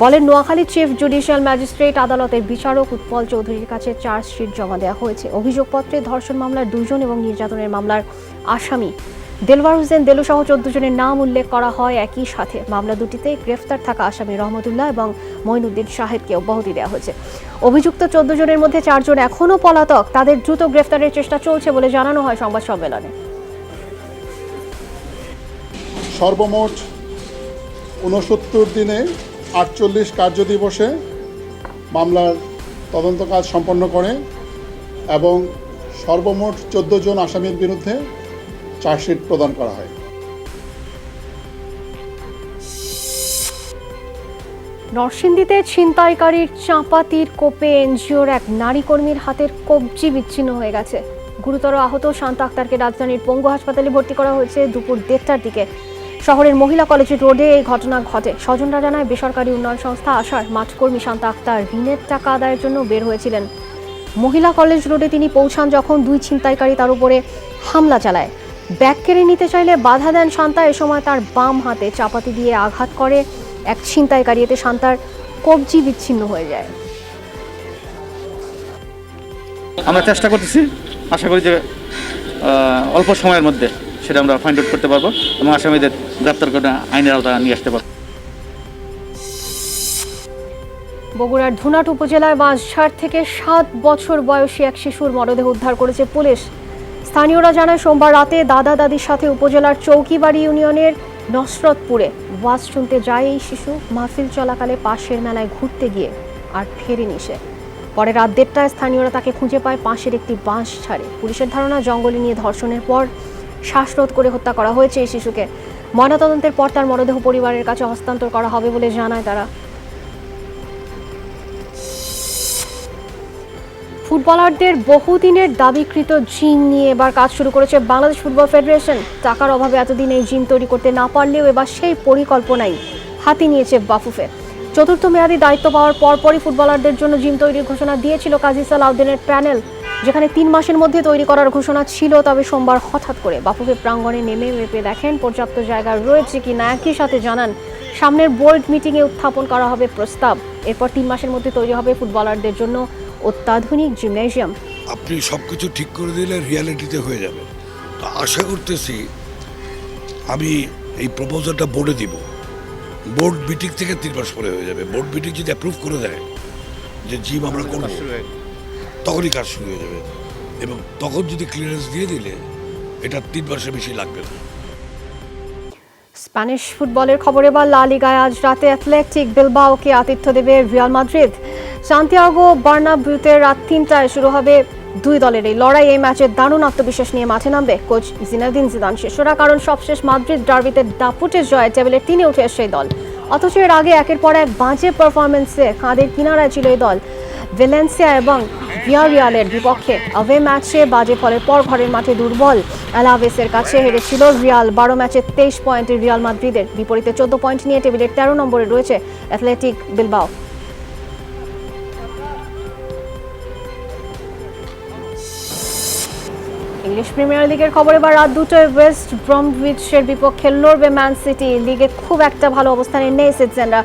বলেন, নোয়াখালী চিফ জুডিশিয়াল ম্যাজিস্ট্রেট আদালতের বিচারক উৎপল চৌধুরীর কাছে চার্জশিট জমা দেওয়া হয়েছে। অভিযোগপত্রে ধর্ষণ মামলার 2 জন এবং নির্যাতনের মামলার আসামি দেলওয়ার হোসেন দেলু সহ 14 জনের নাম উল্লেখ করা হয়। একই সাথে মামলা দুটিতে গ্রেফতার থাকা আসামি রহমতুল্লাহ এবং মঈনুদ্দিন শাহেদকে অব্যাহতি দেওয়া হয়েছে। অভিযুক্ত 14 জনের মধ্যে 4 জন এখনও পলাতক, তাদের দ্রুত গ্রেফতারের চেষ্টা চলছে বলে জানানো হয় সংবাদ সম্মেলনে। সর্বমোট 69 দিনে 48 কার্যদিবসে মামলার তদন্ত কাজ সম্পন্ন করে এবং সর্বমোট 14 জন আসামির বিরুদ্ধে চার্জশিট প্রদান করা হয়। নরসিংদীতে ছিনতাইকারীর চাপাতির কোপে এনজিওর এক নারী কর্মীর হাতের কবজি বিচ্ছিন্ন হয়ে গেছে। গুরুতর আহত শান্তা আক্তারকে রাজধানীর পঙ্গু হাসপাতালে ভর্তি করা হয়েছে দুপুর 1:30টার দিকে। শহরের মহিলা কলেজ রোডে এই ঘটনা ঘটে। স্বজনরা জানায়, বেসরকারি উন্নয়ন সংস্থা আশার মাঠকর্মী শান্তা আক্তার ঋণের টাকা আদায়ের জন্য বের হয়েছিলেন। মহিলা কলেজ রোডে তিনি পৌঁছান যখন 2 ছিনতাইকারী তার উপরে হামলা চালায়। ব্যাগ কেড়ে নিতে চাইলে বাধা দেন শান্তা। এ সময় তার বাম হাতে চাপাতি দিয়ে আঘাত করে এক ছিনতাইকারী। এতে শান্তার কবজি বিচ্ছিন্ন হয়ে যায়। আমরা চেষ্টা করতেছি, আশা করি যে অল্প সময়ের মধ্যে সেটা আমরা ফাইন্ড আউট করতে পারবো এবং আসামিদের গ্রেপ্তার করে আইনের আওতায় নিয়ে আসতে পারবো। বগুড়ার ধুনাট উপজেলায় বাঁশঝাড় থেকে 7 বছর বয়সী এক শিশুর মরদেহ উদ্ধার করেছে পুলিশ। স্থানীয়রা জানায়, সোমবার রাতে দাদা দাদির সাথে উপজেলার চৌকিবাড়ি ইউনিয়নের নসরতপুরে ওয়াজ শুনতে যায় এই শিশু। মাহফিল চলাকালে পাশের মেলায় ঘুরতে গিয়ে আর ফেরেনি সে। পরে রাত 1:30টায় স্থানীয়রা তাকে খুঁজে পায় পাশের একটি বাঁশ ছাড়ে। পুলিশের ধারণা জঙ্গলে নিয়ে ধর্ষণের পর শ্বাসরোধ করে হত্যা করা হয়েছে এই শিশুকে। ময়নাতদন্তের পর তার মরদেহ পরিবারের কাছে হস্তান্তর করা হবে বলে জানায় তারা। ফুটবলারদের বহুদিনের দাবিকৃত জিম নিয়ে এবার কাজ শুরু করেছে বাংলাদেশ ফুটবল ফেডারেশন। টাকার অভাবে এতদিন এই জিম তৈরি করতে না পারলেও এবার সেই পরিকল্পনাই হাতে নিয়েছে বাফুফে। চতুর্থ মেয়াদী দায়িত্ব পাওয়ার পরপরই ফুটবলারদের জন্য জিম তৈরির ঘোষণা দিয়েছিল কাজী সালাউদ্দিনের প্যানেল, যেখানে 3 মাসের মধ্যে তৈরি করার ঘোষণা ছিল। তবে সোমবার হঠাৎ করে বাফুফে প্রাঙ্গণে নেমে মেপে দেখেন পর্যাপ্ত জায়গা রয়েছে কিনা। একই সাথে জানান সামনের বোর্ড মিটিংয়ে উত্থাপন করা হবে প্রস্তাব। এরপর 3 মাসের মধ্যে তৈরি হবে ফুটবলারদের জন্য অত্যাধুনিক জিমনেশিয়াম। আপনি সবকিছু ঠিক করে দিলে রিয়ালিটিতে হয়ে যাবে। তো আশা করতেছি আমি এই প্রপোজালটা বোর্ডে দিব, বোর্ড মিটিং থেকে 3 মাস পরে হয়ে যাবে। বোর্ড মিটিং যদি অ্যাপ্রুভ করে দেয় যে জিম আমরা করব, তখনই কাজ শুরু হয়ে যাবে এবং তখন যদি ক্লিয়ারেন্স দিয়ে দিলে এটা 3 মাসের বেশি লাগবে না। স্প্যানিশ ফুটবলের খবর এবার। লা লিগায় আজ রাতে অ্যাথলেটিক বিলবাওকে আতিথ্য দেবে রিয়াল মাদ্রিদ। সান্তিয়াগো বার্নাব্যুতে রাত 3টায় শুরু হবে 2 দলের এই লড়াই। এই ম্যাচে দারুণ আত্মবিশ্বাস নিয়ে মাঠে নামবে কোচ জিনেদিন জিদান শিষ্যরা, কারণ সবশেষ মাদ্রিদ ডার্বিতে দাপুটে জয়ে টেবিলের 3-এ উঠে এসে এই দল। অথচ এর আগে একের পর এক বাজে পারফরমেন্সে কাঁধের কিনারায় ছিল এই দল। ভ্যালেন্সিয়া এবং ভিয়ারিয়ালের বিপক্ষে অ্যাওয়ে ম্যাচে বাজে ফলের পর ঘরের মাঠে দুর্বল অ্যালাভেসের কাছে হেরেছিল রিয়াল। 12 ম্যাচে 23 পয়েন্ট রিয়াল মাদ্রিদের বিপরীতে 14 পয়েন্ট নিয়ে টেবিলের 13 নম্বরে রয়েছে অ্যাথলেটিক বিলবাও। ইংলিশ প্রিমিয়ার লিগের খবর এবার। রাত 2টায় ওয়েস্ট ব্রমউইচের বিপক্ষে লড়বে ম্যান সিটি। লিগে খুব একটা ভালো অবস্থানে নেই সিটিজেনরা।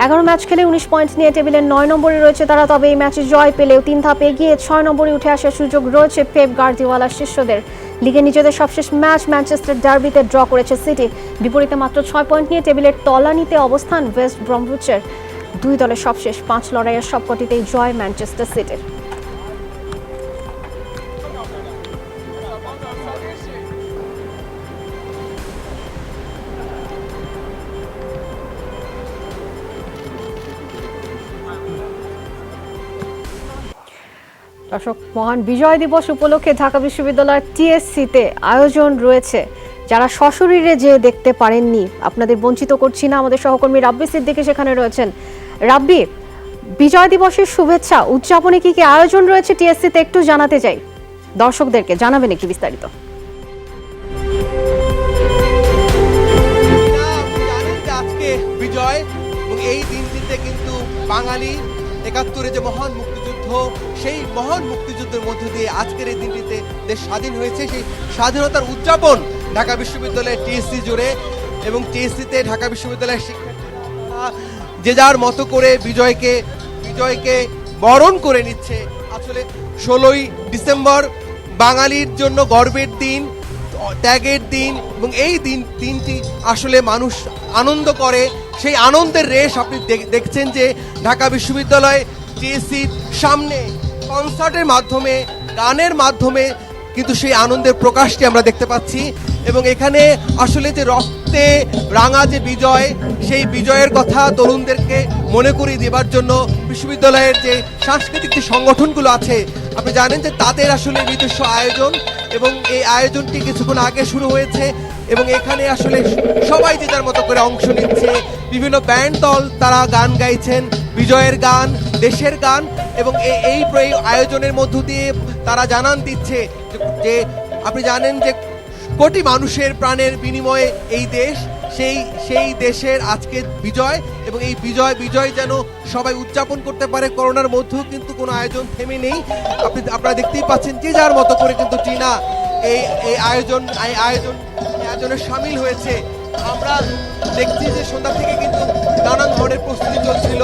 11 ম্যাচ খেলে 19 পয়েন্ট নিয়ে টেবিলের 9 নম্বরে রয়েছে তারা। তবে এই ম্যাচে জয় পেলেও 3 ধাপ এগিয়ে 6 নম্বরে উঠে আসার সুযোগ রয়েছে পেপ গার্দিওলার শিষ্যদের। লিগে নিজেদের সবশেষ ম্যাচ ম্যানচেস্টার ডার্বিতে ড্র করেছে সিটি। বিপরীতে মাত্র 6 পয়েন্ট নিয়ে টেবিলের তলানিতে অবস্থান ওয়েস্ট ব্রমউইচের। 2 দলের সবশেষ 5 লড়াইয়ের সবকটিতেই জয় ম্যানচেস্টার সিটির। দর্শক, মহান বিজয় দিবস উপলক্ষে ঢাকা বিশ্ববিদ্যালয়ের টিএসসিতে আয়োজন রয়েছে। যারা সশরীরে যে দেখতে পারেননি, আপনাদের বঞ্চিত করছি না। আমাদের সহকর্মী রাব্বি সিদ্দিকী সেখানে রয়েছেন। রাব্বি, বিজয় দিবসের শুভেচ্ছা উদযাপনে কি কি আয়োজন রয়েছে টিএসসিতে একটু জানাতে চাই, দর্শকদেরকে জানাবেন একটু বিস্তারিত। আজকে বিজয় এবং এই দিনটিতে কিন্তু বাঙালি ৭১-এ যে মহান মুক্তিযুদ্ধ, সেই মহান মুক্তিযুদ্ধের মধ্য দিয়ে আজকের এই দিনটিতে দেশ স্বাধীন হয়েছে। সেই স্বাধীনতার উদযাপন ঢাকা বিশ্ববিদ্যালয়ের টিএসসি জুড়ে এবং টিএসসিতে ঢাকা বিশ্ববিদ্যালয়ের শিক্ষার্থীরা যে যার মতো করে বিজয়কে বরণ করে নিচ্ছে। আসলে 16ই ডিসেম্বর বাঙালির জন্য গর্বের দিন, ত্যাগের দিন এবং এই দিনটি আসলে মানুষ আনন্দ করে। সেই আনন্দের রেশ আপনি দেখছেন যে ঢাকা বিশ্ববিদ্যালয় টিএসসির সামনে কনসার্টের মাধ্যমে, গানের মাধ্যমে কিন্তু সেই আনন্দের প্রকাশটি আমরা দেখতে পাচ্ছি। এবং এখানে আসলে যে রক্তে রাঙা যে বিজয়, সেই বিজয়ের কথা তরুণদেরকে মনে করিয়ে দেবার জন্য বিশ্ববিদ্যালয়ের যে সাংস্কৃতিক যে সংগঠনগুলো আছে, আপনি জানেন যে তাদের আসলে নিজস্ব আয়োজন এবং এই আয়োজনটি কিছুক্ষণ আগে শুরু হয়েছে এবং এখানে আসলে সবাই যে যার মতো করে অংশ নিচ্ছে। বিভিন্ন ব্যান্ড দল তারা গান গাইছেন, বিজয়ের গান, দেশের গান, এবং এই আয়োজনের মধ্য দিয়ে তারা জানান দিচ্ছে যে আপনি জানেন যে কোটি মানুষের প্রাণের বিনিময়ে এই দেশ, সেই দেশের আজকে বিজয় এবং এই বিজয় যেন সবাই উদযাপন করতে পারে। করোনার মধ্যেও কিন্তু কোনো আয়োজন থেমে নেই। আপনারা দেখতেই পাচ্ছেন যে যার মতো করে কিন্তু টিনা এই আয়োজনে সামিল হয়েছে। আমরা দেখছি যে সন্ধ্যা থেকে কিন্তু নানান ধরনের প্রস্তুতি চলছিল।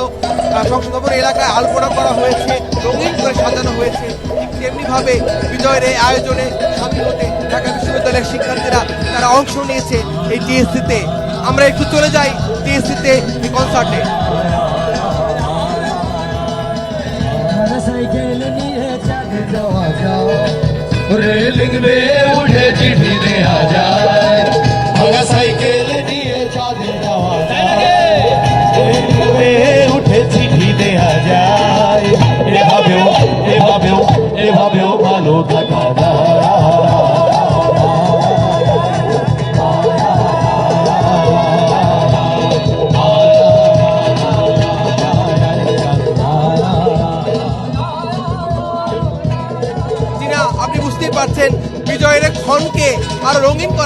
সংসদ ভবন এলাকায় আলপনা করা হয়েছে, রঙিন করে সাজানো হয়েছে। ঠিক তেমনিভাবে বিজয়ের এই আয়োজনে সামিল হতে ঢাকা বিশ্ববিদ্যালয়ের শিক্ষার্থীরা তারা অংশ নিয়েছে এই টিএসসিতে। আমরা একটু চলে যাই টিএসসিতে এই কনসার্টে। রেলিং বে উঠে চিঠি দেয়া যায়, ভাঙা সাইকেল নিয়ে চাঁদে যাওয়া যায়, রেলিং বে উঠে চিঠি দেয়া যায়।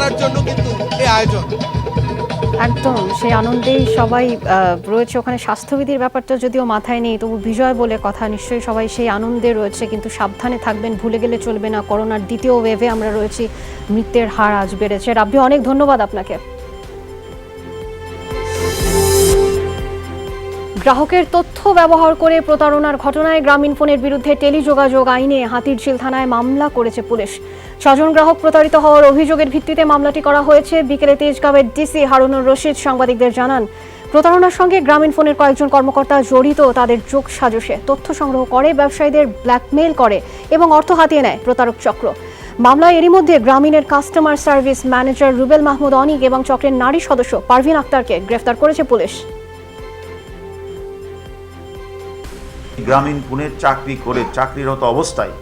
করার জন্য কিন্তু এই আয়োজন। একদম সেই আনন্দেই সবাই রয়েছে ওখানে। স্বাস্থ্যবিধির ব্যাপারটা যদিও মাথায় নেই, তবু বিজয় বলে কথা, নিশ্চয়ই সবাই সেই আনন্দে রয়েছে। কিন্তু সাবধানে থাকবেন, ভুলে গেলে চলবে না, করোনার দ্বিতীয় ওয়েভে আমরা রয়েছি, মৃত্যুর হার আজ বেড়েছে। রাব্বি, অনেক ধন্যবাদ আপনাকে। গ্রাহকের তথ্য ব্যবহার করে প্রতারণার ঘটনায় গ্রামীণফোনের বিরুদ্ধে টেলিযোগাযোগ আইনে হাতিরঝিল থানায় মামলা করেছে পুলিশ। 6 জন গ্রাহক প্রতারিত হওয়ার অভিযোগের ভিত্তিতে মামলাটি করা হয়েছে। বিকেলে তেজগাঁওয়ের ডিসি হারুনুর রশিদ সাংবাদিকদের জানান, প্রতারণার সঙ্গে গ্রামীণফোনের কয়েকজন কর্মকর্তা জড়িত। তাদের যোগ সাজসে তথ্য সংগ্রহ করে, ব্যবসায়ীদের ব্ল্যাকমেইল করে এবং অর্থ হাতিয়ে নেয় প্রতারক চক্র। মামলায় এরই মধ্যে গ্রামীণের customer service manager Rubel Mahmud Anik এবং চক্রের নারী সদস্য পারভিন আক্তারকে গ্রেফতার করেছে পুলিশ। গ্রামীণফোনের চাকরি করে চাকরিরত অবস্থায়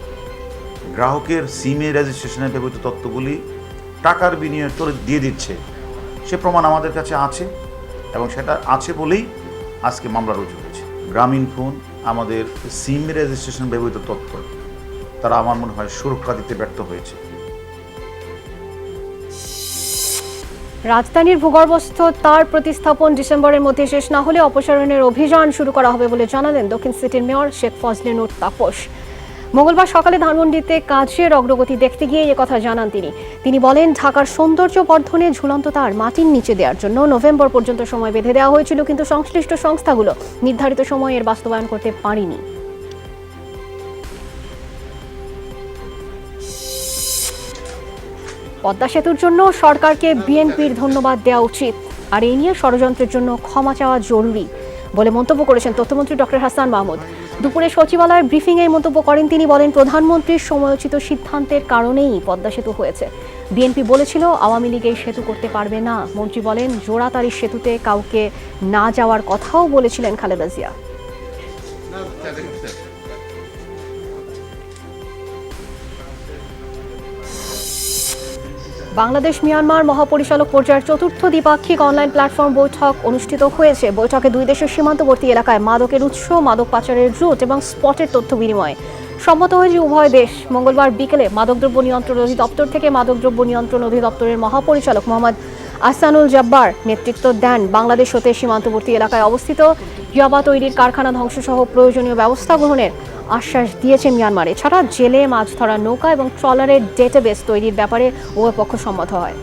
গ্রাহকের সিমে রেজিস্ট্রেশনের ব্যবহৃত তথ্যগুলি টাকার বিনিময়ে করে দিয়ে দিচ্ছে, সে প্রমাণ আমাদের কাছে আছে এবং সেটা আছে বলেই আজকে মামলা রুজু হয়েছে। গ্রামীণফোন আমাদের সিম রেজিস্ট্রেশন ব্যবহৃত তথ্য তারা আমার মনে হয় সুরক্ষা দিতে ব্যর্থ হয়েছে। রাজধানীর ভূগর্ভস্থ তার প্রতিস্থাপন ডিসেম্বরের মধ্যে শেষ না হলে অপসারণের অভিযান শুরু করা হবে বলে জানালেন দক্ষিণ সিটির মেয়র শেখ ফজলে নূর তাপস। মঙ্গলবার সকালে ধানমন্ডিতে কাজের অগ্রগতি দেখতে গিয়ে কথা জানান তিনি বলেন, ঢাকার সৌন্দর্য বর্ধনে ঝুলন্ত তার মাটির নিচে দেওয়ার জন্য নভেম্বর পর্যন্ত সময় বেঁধে দেওয়া হয়েছিল, কিন্তু সংশ্লিষ্ট সংস্থাগুলো নির্ধারিত সময়ে এর বাস্তবায়ন করতে পারেনি। পদ্মা সেতুর জন্য সরকারকে বিএনপির ধন্যবাদ দেওয়া উচিত, আর এই নিয়ে ষড়যন্ত্রের জন্য ক্ষমা চাওয়া জরুরি বলে মন্তব্য করেছেন তথ্যমন্ত্রী ডক্টর হাসান মাহমুদ। দুপুরে সচিবালয়ের ব্রিফিংয়ে মন্তব্য করেন তিনি। বলেন, প্রধানমন্ত্রীর সময়োচিত সিদ্ধান্তের কারণেই পদ্মা সেতু হয়েছে। বিএনপি বলেছিল আওয়ামী লীগ এই সেতু করতে পারবে না। মন্ত্রী বলেন, জোড়াতারির সেতুতে কাউকে না যাওয়ার কথাও বলেছিলেন খালেদা জিয়া। বাংলাদেশ মিয়ানমার মহাপরিচালক পর্যায়ের 4র্থ দ্বিপাক্ষিক অনলাইন প্ল্যাটফর্ম বৈঠক অনুষ্ঠিত হয়েছে। বৈঠকে দুই দেশের সীমান্তবর্তী এলাকায় মাদকের উৎস, মাদক পাচারের রুট এবং স্পটের তথ্য বিনিময় সম্মত হয়েছে উভয় দেশ। মঙ্গলবার বিকেলে মাদকদ্রব্য নিয়ন্ত্রণ অধিদপ্তর থেকে মাদকদ্রব্য নিয়ন্ত্রণ অধিদপ্তরের মহাপরিচালক মোহাম্মদ আহসানুল জব্বার নেতৃত্ব দেন। বাংলাদেশ হতে সীমান্তবর্তী এলাকায় অবস্থিত ইয়াবা তৈরির কারখানা ধ্বংসসহ প্রয়োজনীয় ব্যবস্থা গ্রহণের আশ্বাস দিয়েছে মিয়ানমার। এছাড়া জেলে মাছ ধরার নৌকা এবং ট্রলারের ডেটাবেস তৈরির ব্যাপারে উভয় পক্ষ সম্মত হয়।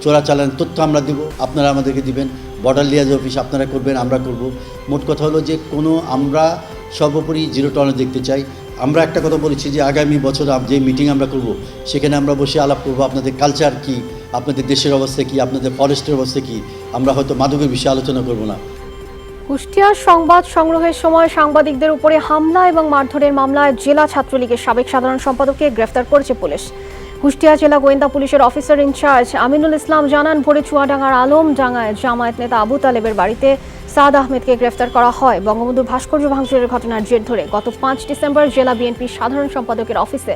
চোরাচালান তথ্য আমরা দিব, আপনারা আমাদেরকে দিবেন, বর্ডার লিয়াজ অফিস আপনারা করবেন, আমরা করব। মোট কথা হলো যে আমরা সর্বোপরি জিরো টলারেন্স দেখতে চাই। আমরা একটা কথা বলেছি যে আগামী বছর যে মিটিং আমরা করব সেখানে আমরা বসে আলাপ করব আপনাদের কালচার কি, আপনাদের দেশের অবস্থা কি, আপনাদের ফরেস্টের অবস্থা কি। আমরা হয়তো মাদকের বিষয়ে আলোচনা করব না। কুষ্টিয়ার সংবাদ সংগ্রহের সময় সাংবাদিকদের উপরে হামলা এবং মারধরের মামলায় জেলা ছাত্রলীগের সাবেক সাধারণ সম্পাদককে গ্রেফতার করেছে পুলিশ। কুষ্টিয়া জেলা গোয়েন্দা পুলিশের অফিসার ইনচার্জ আমিনুল ইসলাম জানান, ভোরে চুয়াডাঙ্গার আলমডাঙ্গায় জামায়াত নেতা আবু তালেবের বাড়িতে সাদ আহমেদকে গ্রেফতার করা হয়। বঙ্গবন্ধুর ভাস্কর্য ভাঙচুরের ঘটনার জের ধরে গত 5 ডিসেম্বর জেলা বিএনপির সাধারণ সম্পাদকের অফিসে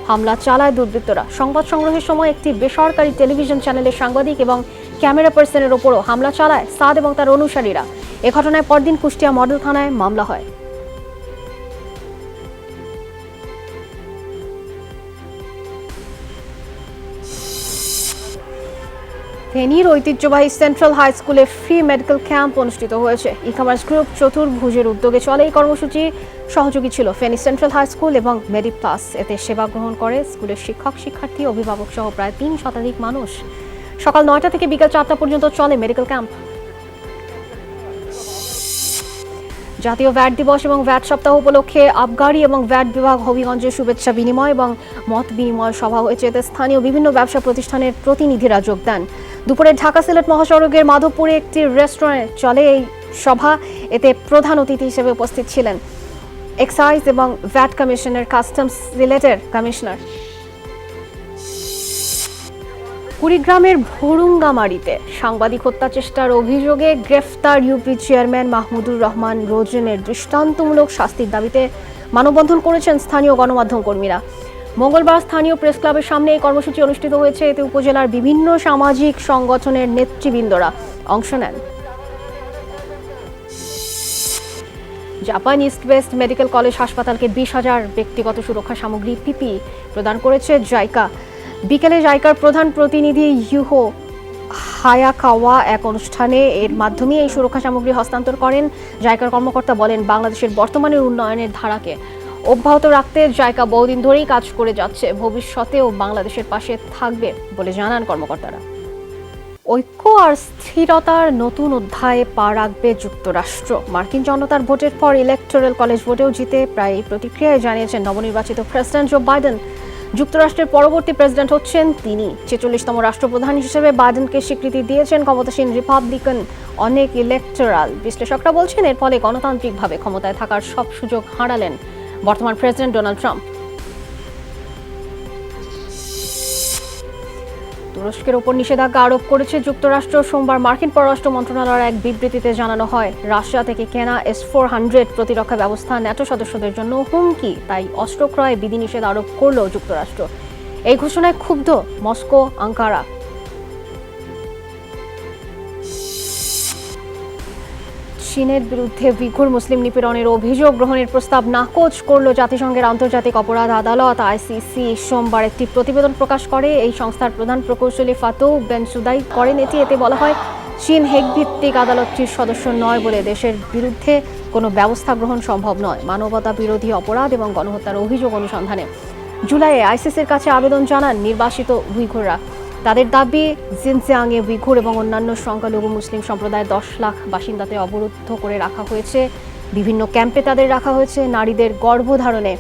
হামলা চালায় দুর্বৃত্তরা। সংবাদ সংগ্রহের সময় একটি বেসরকারি টেলিভিশন চ্যানেলের সাংবাদিক এবং ক্যামেরা পার্সনের ওপরও হামলা চালায় সাদ এবং তার অনুসারীরা। এ ঘটনায় পরদিন কুষ্টিয়া মডেল থানায় মামলা হয়। ফেনীর ঐতিহ্যবাহী সেন্ট্রাল হাই স্কুলে ফ্রি মেডিকেল ক্যাম্প অনুষ্ঠিত হয়েছে। ই-কমার্স গ্রুপ চতুর্ভুজের উদ্যোগে চলে এই কর্মসূচি। সহযোগী ছিল ফেনী সেন্ট্রাল হাই স্কুল এবং মেডিপ্লাস। এতে সেবা গ্রহণ করে স্কুলের শিক্ষক, শিক্ষার্থী, অভিভাবক সহ প্রায় 3 শতাধিক মানুষ। সকাল 9টা থেকে বিকেল 4টা পর্যন্ত চলে মেডিকেল ক্যাম্প। জাতীয় ভ্যাট দিবস এবং ভ্যাট সপ্তাহ উপলক্ষে আবগারি এবং ভ্যাট বিভাগ হবিগঞ্জে শুভেচ্ছা বিনিময় এবং মত বিনিময় সভা হয়েছে। এতে স্থানীয় বিভিন্ন ব্যবসা প্রতিষ্ঠানের প্রতিনিধিরা যোগ দেন। দুপুরে ঢাকা সিলেট মহাসড়কের মাধবপুরে একটি রেস্টুরেন্টে চলে এই সভা। এতে প্রধান অতিথি হিসেবে উপস্থিত ছিলেন এক্সাইজ এবং ভ্যাট কমিশনের কাস্টমস সিলেটের কমিশনার। কুড়িগ্রামের ভুরুঙ্গামারীতে সাংবাদিক হত্যা চেষ্টার অভিযোগে গ্রেফতার ইউপি চেয়ারম্যান মাহমুদুর রহমান রোজনের দৃষ্টান্তমূলক শাস্তির দাবিতে মানববন্ধন করেছেন স্থানীয় গণমাধ্যম কর্মীরা। মঙ্গলবার স্থানীয় প্রেস ক্লাবের সামনে এই কর্মসূচি অনুষ্ঠিত হয়েছে। এতে উপজেলার বিভিন্ন সামাজিক সংগঠনের নেতৃবৃন্দরা অংশ নেন। Japan east West medical college হাসপাতালকে 20,000 ব্যক্তিগত সুরক্ষা সামগ্রী পিপি প্রদান করেছে জাইকা। বিকেলে জাইকার প্রধান প্রতিনিধি ইউহো হায়াকাওয়া এক অনুষ্ঠানে এর মাধ্যমে এই সুরক্ষা সামগ্রী হস্তান্তর করেন। জাইকার কর্মকর্তা বলেন, বাংলাদেশের বর্তমানের উন্নয়নের ধারাকে অব্যাহত রাখতে জাইকা বহুদিন ধরেই কাজ করে যাচ্ছে, ভবিষ্যতেও বাংলাদেশের পাশে থাকবে বলে জানান কর্মকর্তারা। ঐক্য আর স্থিরতার নতুন অধ্যায়ে পা রাখবে যুক্তরাষ্ট্র। মার্কিন জনতার ভোটের পর ইলেকটোরাল কলেজ ভোটেও জিতে প্রায় প্রতিক্রিয়ায় জানিয়েছেন নবনির্বাচিত প্রেসিডেন্ট জো বাইডেন। যুক্তরাষ্ট্রের পরবর্তী প্রেসিডেন্ট হচ্ছেন তিনি। 46তম রাষ্ট্রপ্রধান হিসেবে বাইডেনকে স্বীকৃতি দিয়েছেন ক্ষমতাসীন রিপাবলিকান অনেক ইলেকটোরাল বিশ্লেষকরা বলছেন, এর ফলে গণতান্ত্রিকভাবে ক্ষমতায় থাকার সব সুযোগ হারালেন বর্তমান প্রেসিডেন্ট ডোনাল্ড ট্রাম্প। তুরস্কের ওপর নিষেধাজ্ঞা আরোপ করেছে যুক্তরাষ্ট্র। সোমবার মার্কিন পররাষ্ট্র মন্ত্রণালয়ের এক বিবৃতিতে জানানো হয়, রাশিয়া থেকে কেনা S-400 প্রতিরক্ষা ব্যবস্থা ন্যাটো সদস্যদের জন্য হুমকি, তাই অস্ত্র ক্রয়ে বিধিনিষেধ আরোপ করল যুক্তরাষ্ট্র। এই ঘোষণায় ক্ষুব্ধ মস্কো, আঙ্কারা। চীনের বিরুদ্ধে উইঘুর মুসলিম নিপীড়নের অভিযোগ গ্রহণের প্রস্তাব নাকচ করল জাতিসংঘের আন্তর্জাতিক অপরাধ আদালত ICC। সোমবার একটি প্রতিবেদন প্রকাশ করে এই সংস্থার প্রধান প্রকৌশলী ফাতৌ বেনসুদাই করেন এতে বলা হয়, চীন হেগ ভিত্তিক আদালতটির সদস্য নয় বলে দেশের বিরুদ্ধে কোনো ব্যবস্থা গ্রহণ সম্ভব নয়। মানবতা বিরোধী অপরাধ এবং গণহত্যার অভিযোগ অনুসন্ধানে জুলাইয়ে ICCর কাছে আবেদন জানান নির্বাসিত উইঘুররা। তাদের দাবি, জিনজিয়াংয়ে উইঘুর এবং অন্যান্য সংখ্যালঘু মুসলিম সম্প্রদায়ের 10 লাখ বাসিন্দাতে অবরুদ্ধ করে রাখা হয়েছে, বিভিন্ন ক্যাম্পে তাদের রাখা হয়েছে, নারীদের গর্ভধারণে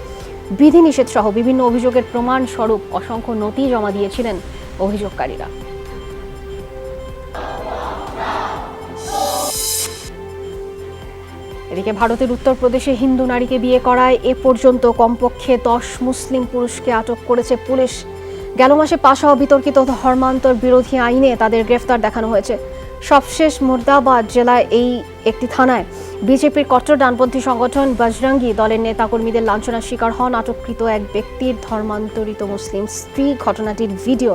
বিধিনিষেধ সহ বিভিন্ন অভিযোগের প্রমাণ স্বরূপ অসংখ্য নথি জমা দিয়েছিলেন অভিযোগকারীরা। এদিকে ভারতের উত্তরপ্রদেশে হিন্দু নারীকে বিয়ে করায় এ পর্যন্ত কমপক্ষে 10 মুসলিম পুরুষকে আটক করেছে পুলিশ। গেল মাসে পাশ হওয়া বিতর্কিত ধর্মান্তর বিরোধী আইনে তাদের গ্রেফতার দেখানো হয়েছে। সবশেষ মুর্দাবাদ জেলায় এই একটি থানায় বিজেপির কট্টর ডানপন্থী সংগঠন বজরঙ্গি দলের নেতাকর্মীদের লাঞ্ছনার শিকার হন আটককৃত এক ব্যক্তির ধর্মান্তরিত মুসলিম স্ত্রী। ঘটনাটির ভিডিও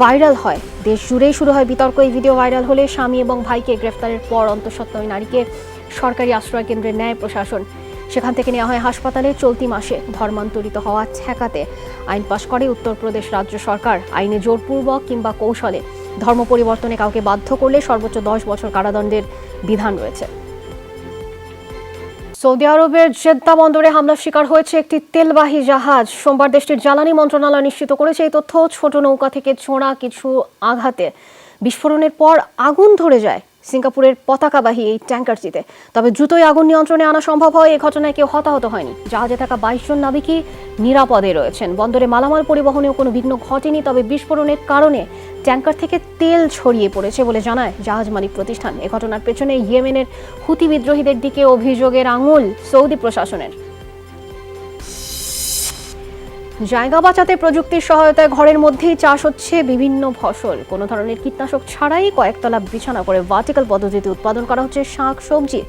ভাইরাল হয়, দেশ জুড়েই শুরু হয় বিতর্ক। এই ভিডিও ভাইরাল হলে স্বামী এবং ভাইকে গ্রেফতারের পর অন্তঃসত্ত্বা ওই নারীকে সরকারি আশ্রয় কেন্দ্রে নেয় প্রশাসন। সেখান থেকে নেওয়া হয় হাসপাতালে। চলতি মাসে ধর্মান্তরিত হওয়া ঠেকাতে আইন পাশ করে উত্তরপ্রদেশ রাজ্য সরকার। আইনে জোরপূর্বক কিংবা কৌশলে ধর্ম পরিবর্তনে কাউকে বাধ্য করলে সর্বোচ্চ 10 বছর কারাদণ্ডের বিধান রয়েছে। সৌদি আরবের জেদ্দা বন্দরে হামলার শিকার হয়েছে একটি তেলবাহী জাহাজ। সোমবার দেশটির জ্বালানি মন্ত্রণালয় নিশ্চিত করেছে এই তথ্য। ছোট নৌকা থেকে ছোঁড়া কিছু আঘাতে বিস্ফোরণের পর আগুন ধরে যায় সিঙ্গাপুরের পতাকাবাহী এই ট্যাঙ্কারটিতে। তবে দ্রুতই আগুন নিয়ন্ত্রণে আনা সম্ভব হয়। এই ঘটনায় কেউ হতাহত হয়নি। জাহাজে থাকা 22 জন নাবিকই নিরাপদে রয়েছেন। বন্দরে মালামাল পরিবহনেও কোনো বিঘ্ন ঘটেনি। তবে বিস্ফোরণের কারণে ট্যাঙ্কার থেকে তেল ছড়িয়ে পড়েছে বলে জানায় জাহাজ মালিক প্রতিষ্ঠান। এ ঘটনার পেছনে ইয়েমেনের হুতি বিদ্রোহীদের দিকে অভিযোগের আঙুল সৌদি প্রশাসনের। জায়গা বাঁচাতে প্রযুক্তির সহায়তায় ঘরের মধ্যেই চাষ হচ্ছে বিভিন্ন ফসল। কোনো ধরনের কীটনাশক ছাড়াই কয়েকতলা বিছানা করে ভার্টিক্যাল পদ্ধতিতে উৎপাদন করা হচ্ছে শাক সবজি।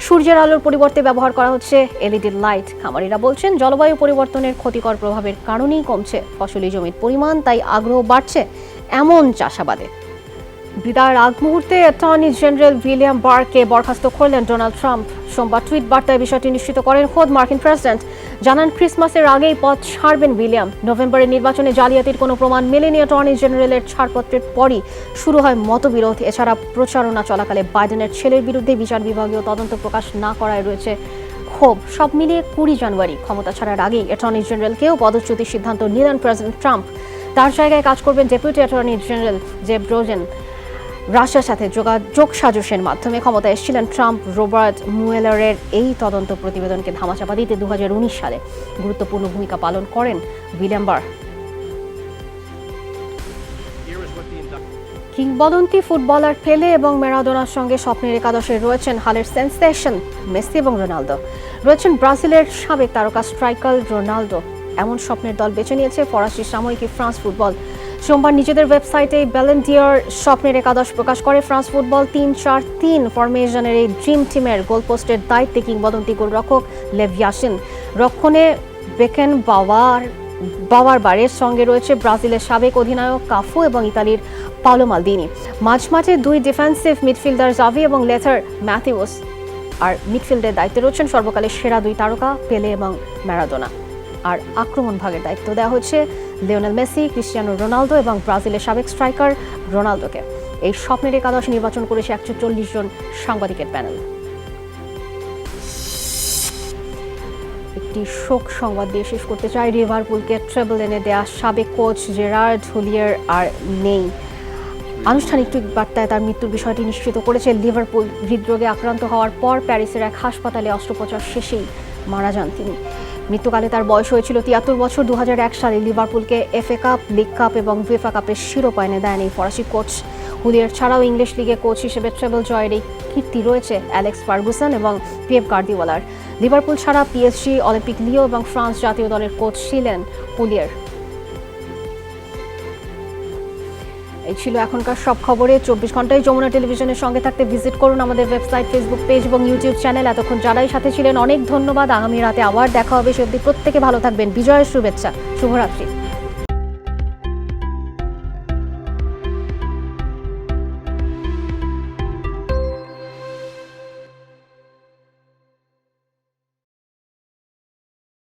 সূর্যের আলোর পরিবর্তে ব্যবহার করা হচ্ছে LED লাইট। খামারিরা বলছেন, জলবায়ু পরিবর্তনের ক্ষতিকর প্রভাবের কারণেই কমছে ফসলি জমির পরিমাণ, তাই আগ্রহ বাড়ছে এমন চাষাবাদে। বিদায়ের আগ মুহূর্তে অ্যাটর্নি জেনারেল উইলিয়াম বারকে বরখাস্ত করলেন ডোনাল্ড ট্রাম্প। সোমবার টুইট বার্তায় বিষয়টি নিশ্চিত করেন খোদ মার্কিন প্রেসিডেন্ট। জানান, ক্রিসমাসের আগেই পদ ছাড়বেন উইলিয়াম। নভেম্বরের নির্বাচনে জালিয়াতির কোনো প্রমাণ মেলেনি। অ্যাটর্নি জেনারেলের ছাড়পত্রের পরই শুরু হয় মতবিরোধ। এছাড়া প্রচারণা চলাকালে বাইডেনের ছেলের বিরুদ্ধে বিচার বিভাগীয় তদন্ত প্রকাশ না করায় রয়েছে ক্ষোভ। সব মিলিয়ে 20 জানুয়ারি ক্ষমতা ছাড়ার আগেই অ্যাটর্নি জেনারেলকেও পদচ্যুতির সিদ্ধান্ত নিলেন প্রেসিডেন্ট ট্রাম্প। তার জায়গায় কাজ করবেন ডেপুটি অ্যাটর্নি জেনারেল জেব রোজেন। রাশিয়ার সাথে যোগাযোগ সাজসের মাধ্যমে ক্ষমতায় এসেছিলেন ট্রাম্প। রবার্ট মুয়েলারের এই তদন্ত প্রতিবেদনকে ধামাচাপা দিতে 2019 সালে গুরুত্বপূর্ণ ভূমিকা পালন করেন উইলিয়াম বার। কিংবদন্তি ফুটবলার পেলে এবং ম্যারাডোনার সঙ্গে স্বপ্নের একাদশে রয়েছেন হালের সেন্সেশন মেসি এবং রোনালদো। রয়েছেন ব্রাজিলের সাবেক তারকা স্ট্রাইকার রোনালদো। এমন স্বপ্নের দল বেছে নিয়েছে ফরাসি সাময়িকী ফ্রান্স ফুটবল। সোমবার নিজেদের ওয়েবসাইটে ব্যালন ডি'অর স্বপ্নের একাদশ প্রকাশ করে ফ্রান্স ফুটবল। 3-4-3 ফরমেশনের এই ড্রিম টিমের গোলপোস্টের দায়িত্বে কিংবদন্তি গোলরক্ষক লেভ ইয়াসিন। রক্ষণে বেকেন বাওয়ার সঙ্গে রয়েছে ব্রাজিলের সাবেক অধিনায়ক কাফু এবং ইতালির পাওলো মালদিনি। মাঝমাঠে 2 ডিফেন্সিভ মিডফিল্ডার জাভি এবং লেথার ম্যাথিউস। আর মিডফিল্ডের দায়িত্বে রয়েছেন সর্বকালের সেরা 2 তারকা পেলে এবং ম্যারাডোনা। আর আক্রমণ ভাগের দায়িত্ব দেওয়া হয়েছে লিওনেল মেসি, ক্রিস্টিয়ানো রোনালদো এবং ব্রাজিলের সাবেক স্ট্রাইকার রোনালদোকে। এই স্বপ্নের একাদশ নির্বাচন করেছে 140 জন সাংবাদিকের প্যানেল। একটি শোক সংবাদ দিয়ে শেষ করতে চাই। লিভারপুলকে ট্রেবল এনে দেয়া সাবেক কোচ জেরার্ড হুলিয়ার আর নেই। আনুষ্ঠানিক বার্তায় তার মৃত্যুর বিষয়টি নিশ্চিত করেছে লিভারপুল। হৃদরোগে আক্রান্ত হওয়ার পর প্যারিসের এক হাসপাতালে অস্ত্রোপচার শেষেই মারা যান তিনি। মৃত্যুকালে তার বয়স হয়েছিল 73 বছর। 2001 সালে লিভারপুলকে এফএ কাপ, লিগ কাপ এবং উয়েফা কাপের শিরোপা এনে দেন এই ফরাসি কোচ। হুলিয়ার ছাড়াও ইংলিশ লিগে কোচ হিসেবে ট্রেবল জয়ের এই কীর্তি রয়েছে অ্যালেক্স ফার্গুসন এবং পেপ গার্দিওলার। লিভারপুল ছাড়া পিএসজি, অলিম্পিক লিও এবং ফ্রান্স জাতীয় দলের কোচ ছিলেন হুলিয়ার। এই ছিল এখনকার সব খবরে। 24 ঘন্টায় যমুনা টেলিভিশনের সঙ্গে থাকতে ভিজিট করুন আমাদের ওয়েবসাইট, ফেসবুক পেজ এবং ইউটিউব চ্যানেল। এতক্ষণ যারাই সাথে ছিলেন অনেক ধন্যবাদ। আগামী রাতে আবার দেখা হবে। সে অবধি প্রত্যেকে ভালো থাকবেন। বিজয়ের শুভেচ্ছা। শুভরাত্রি।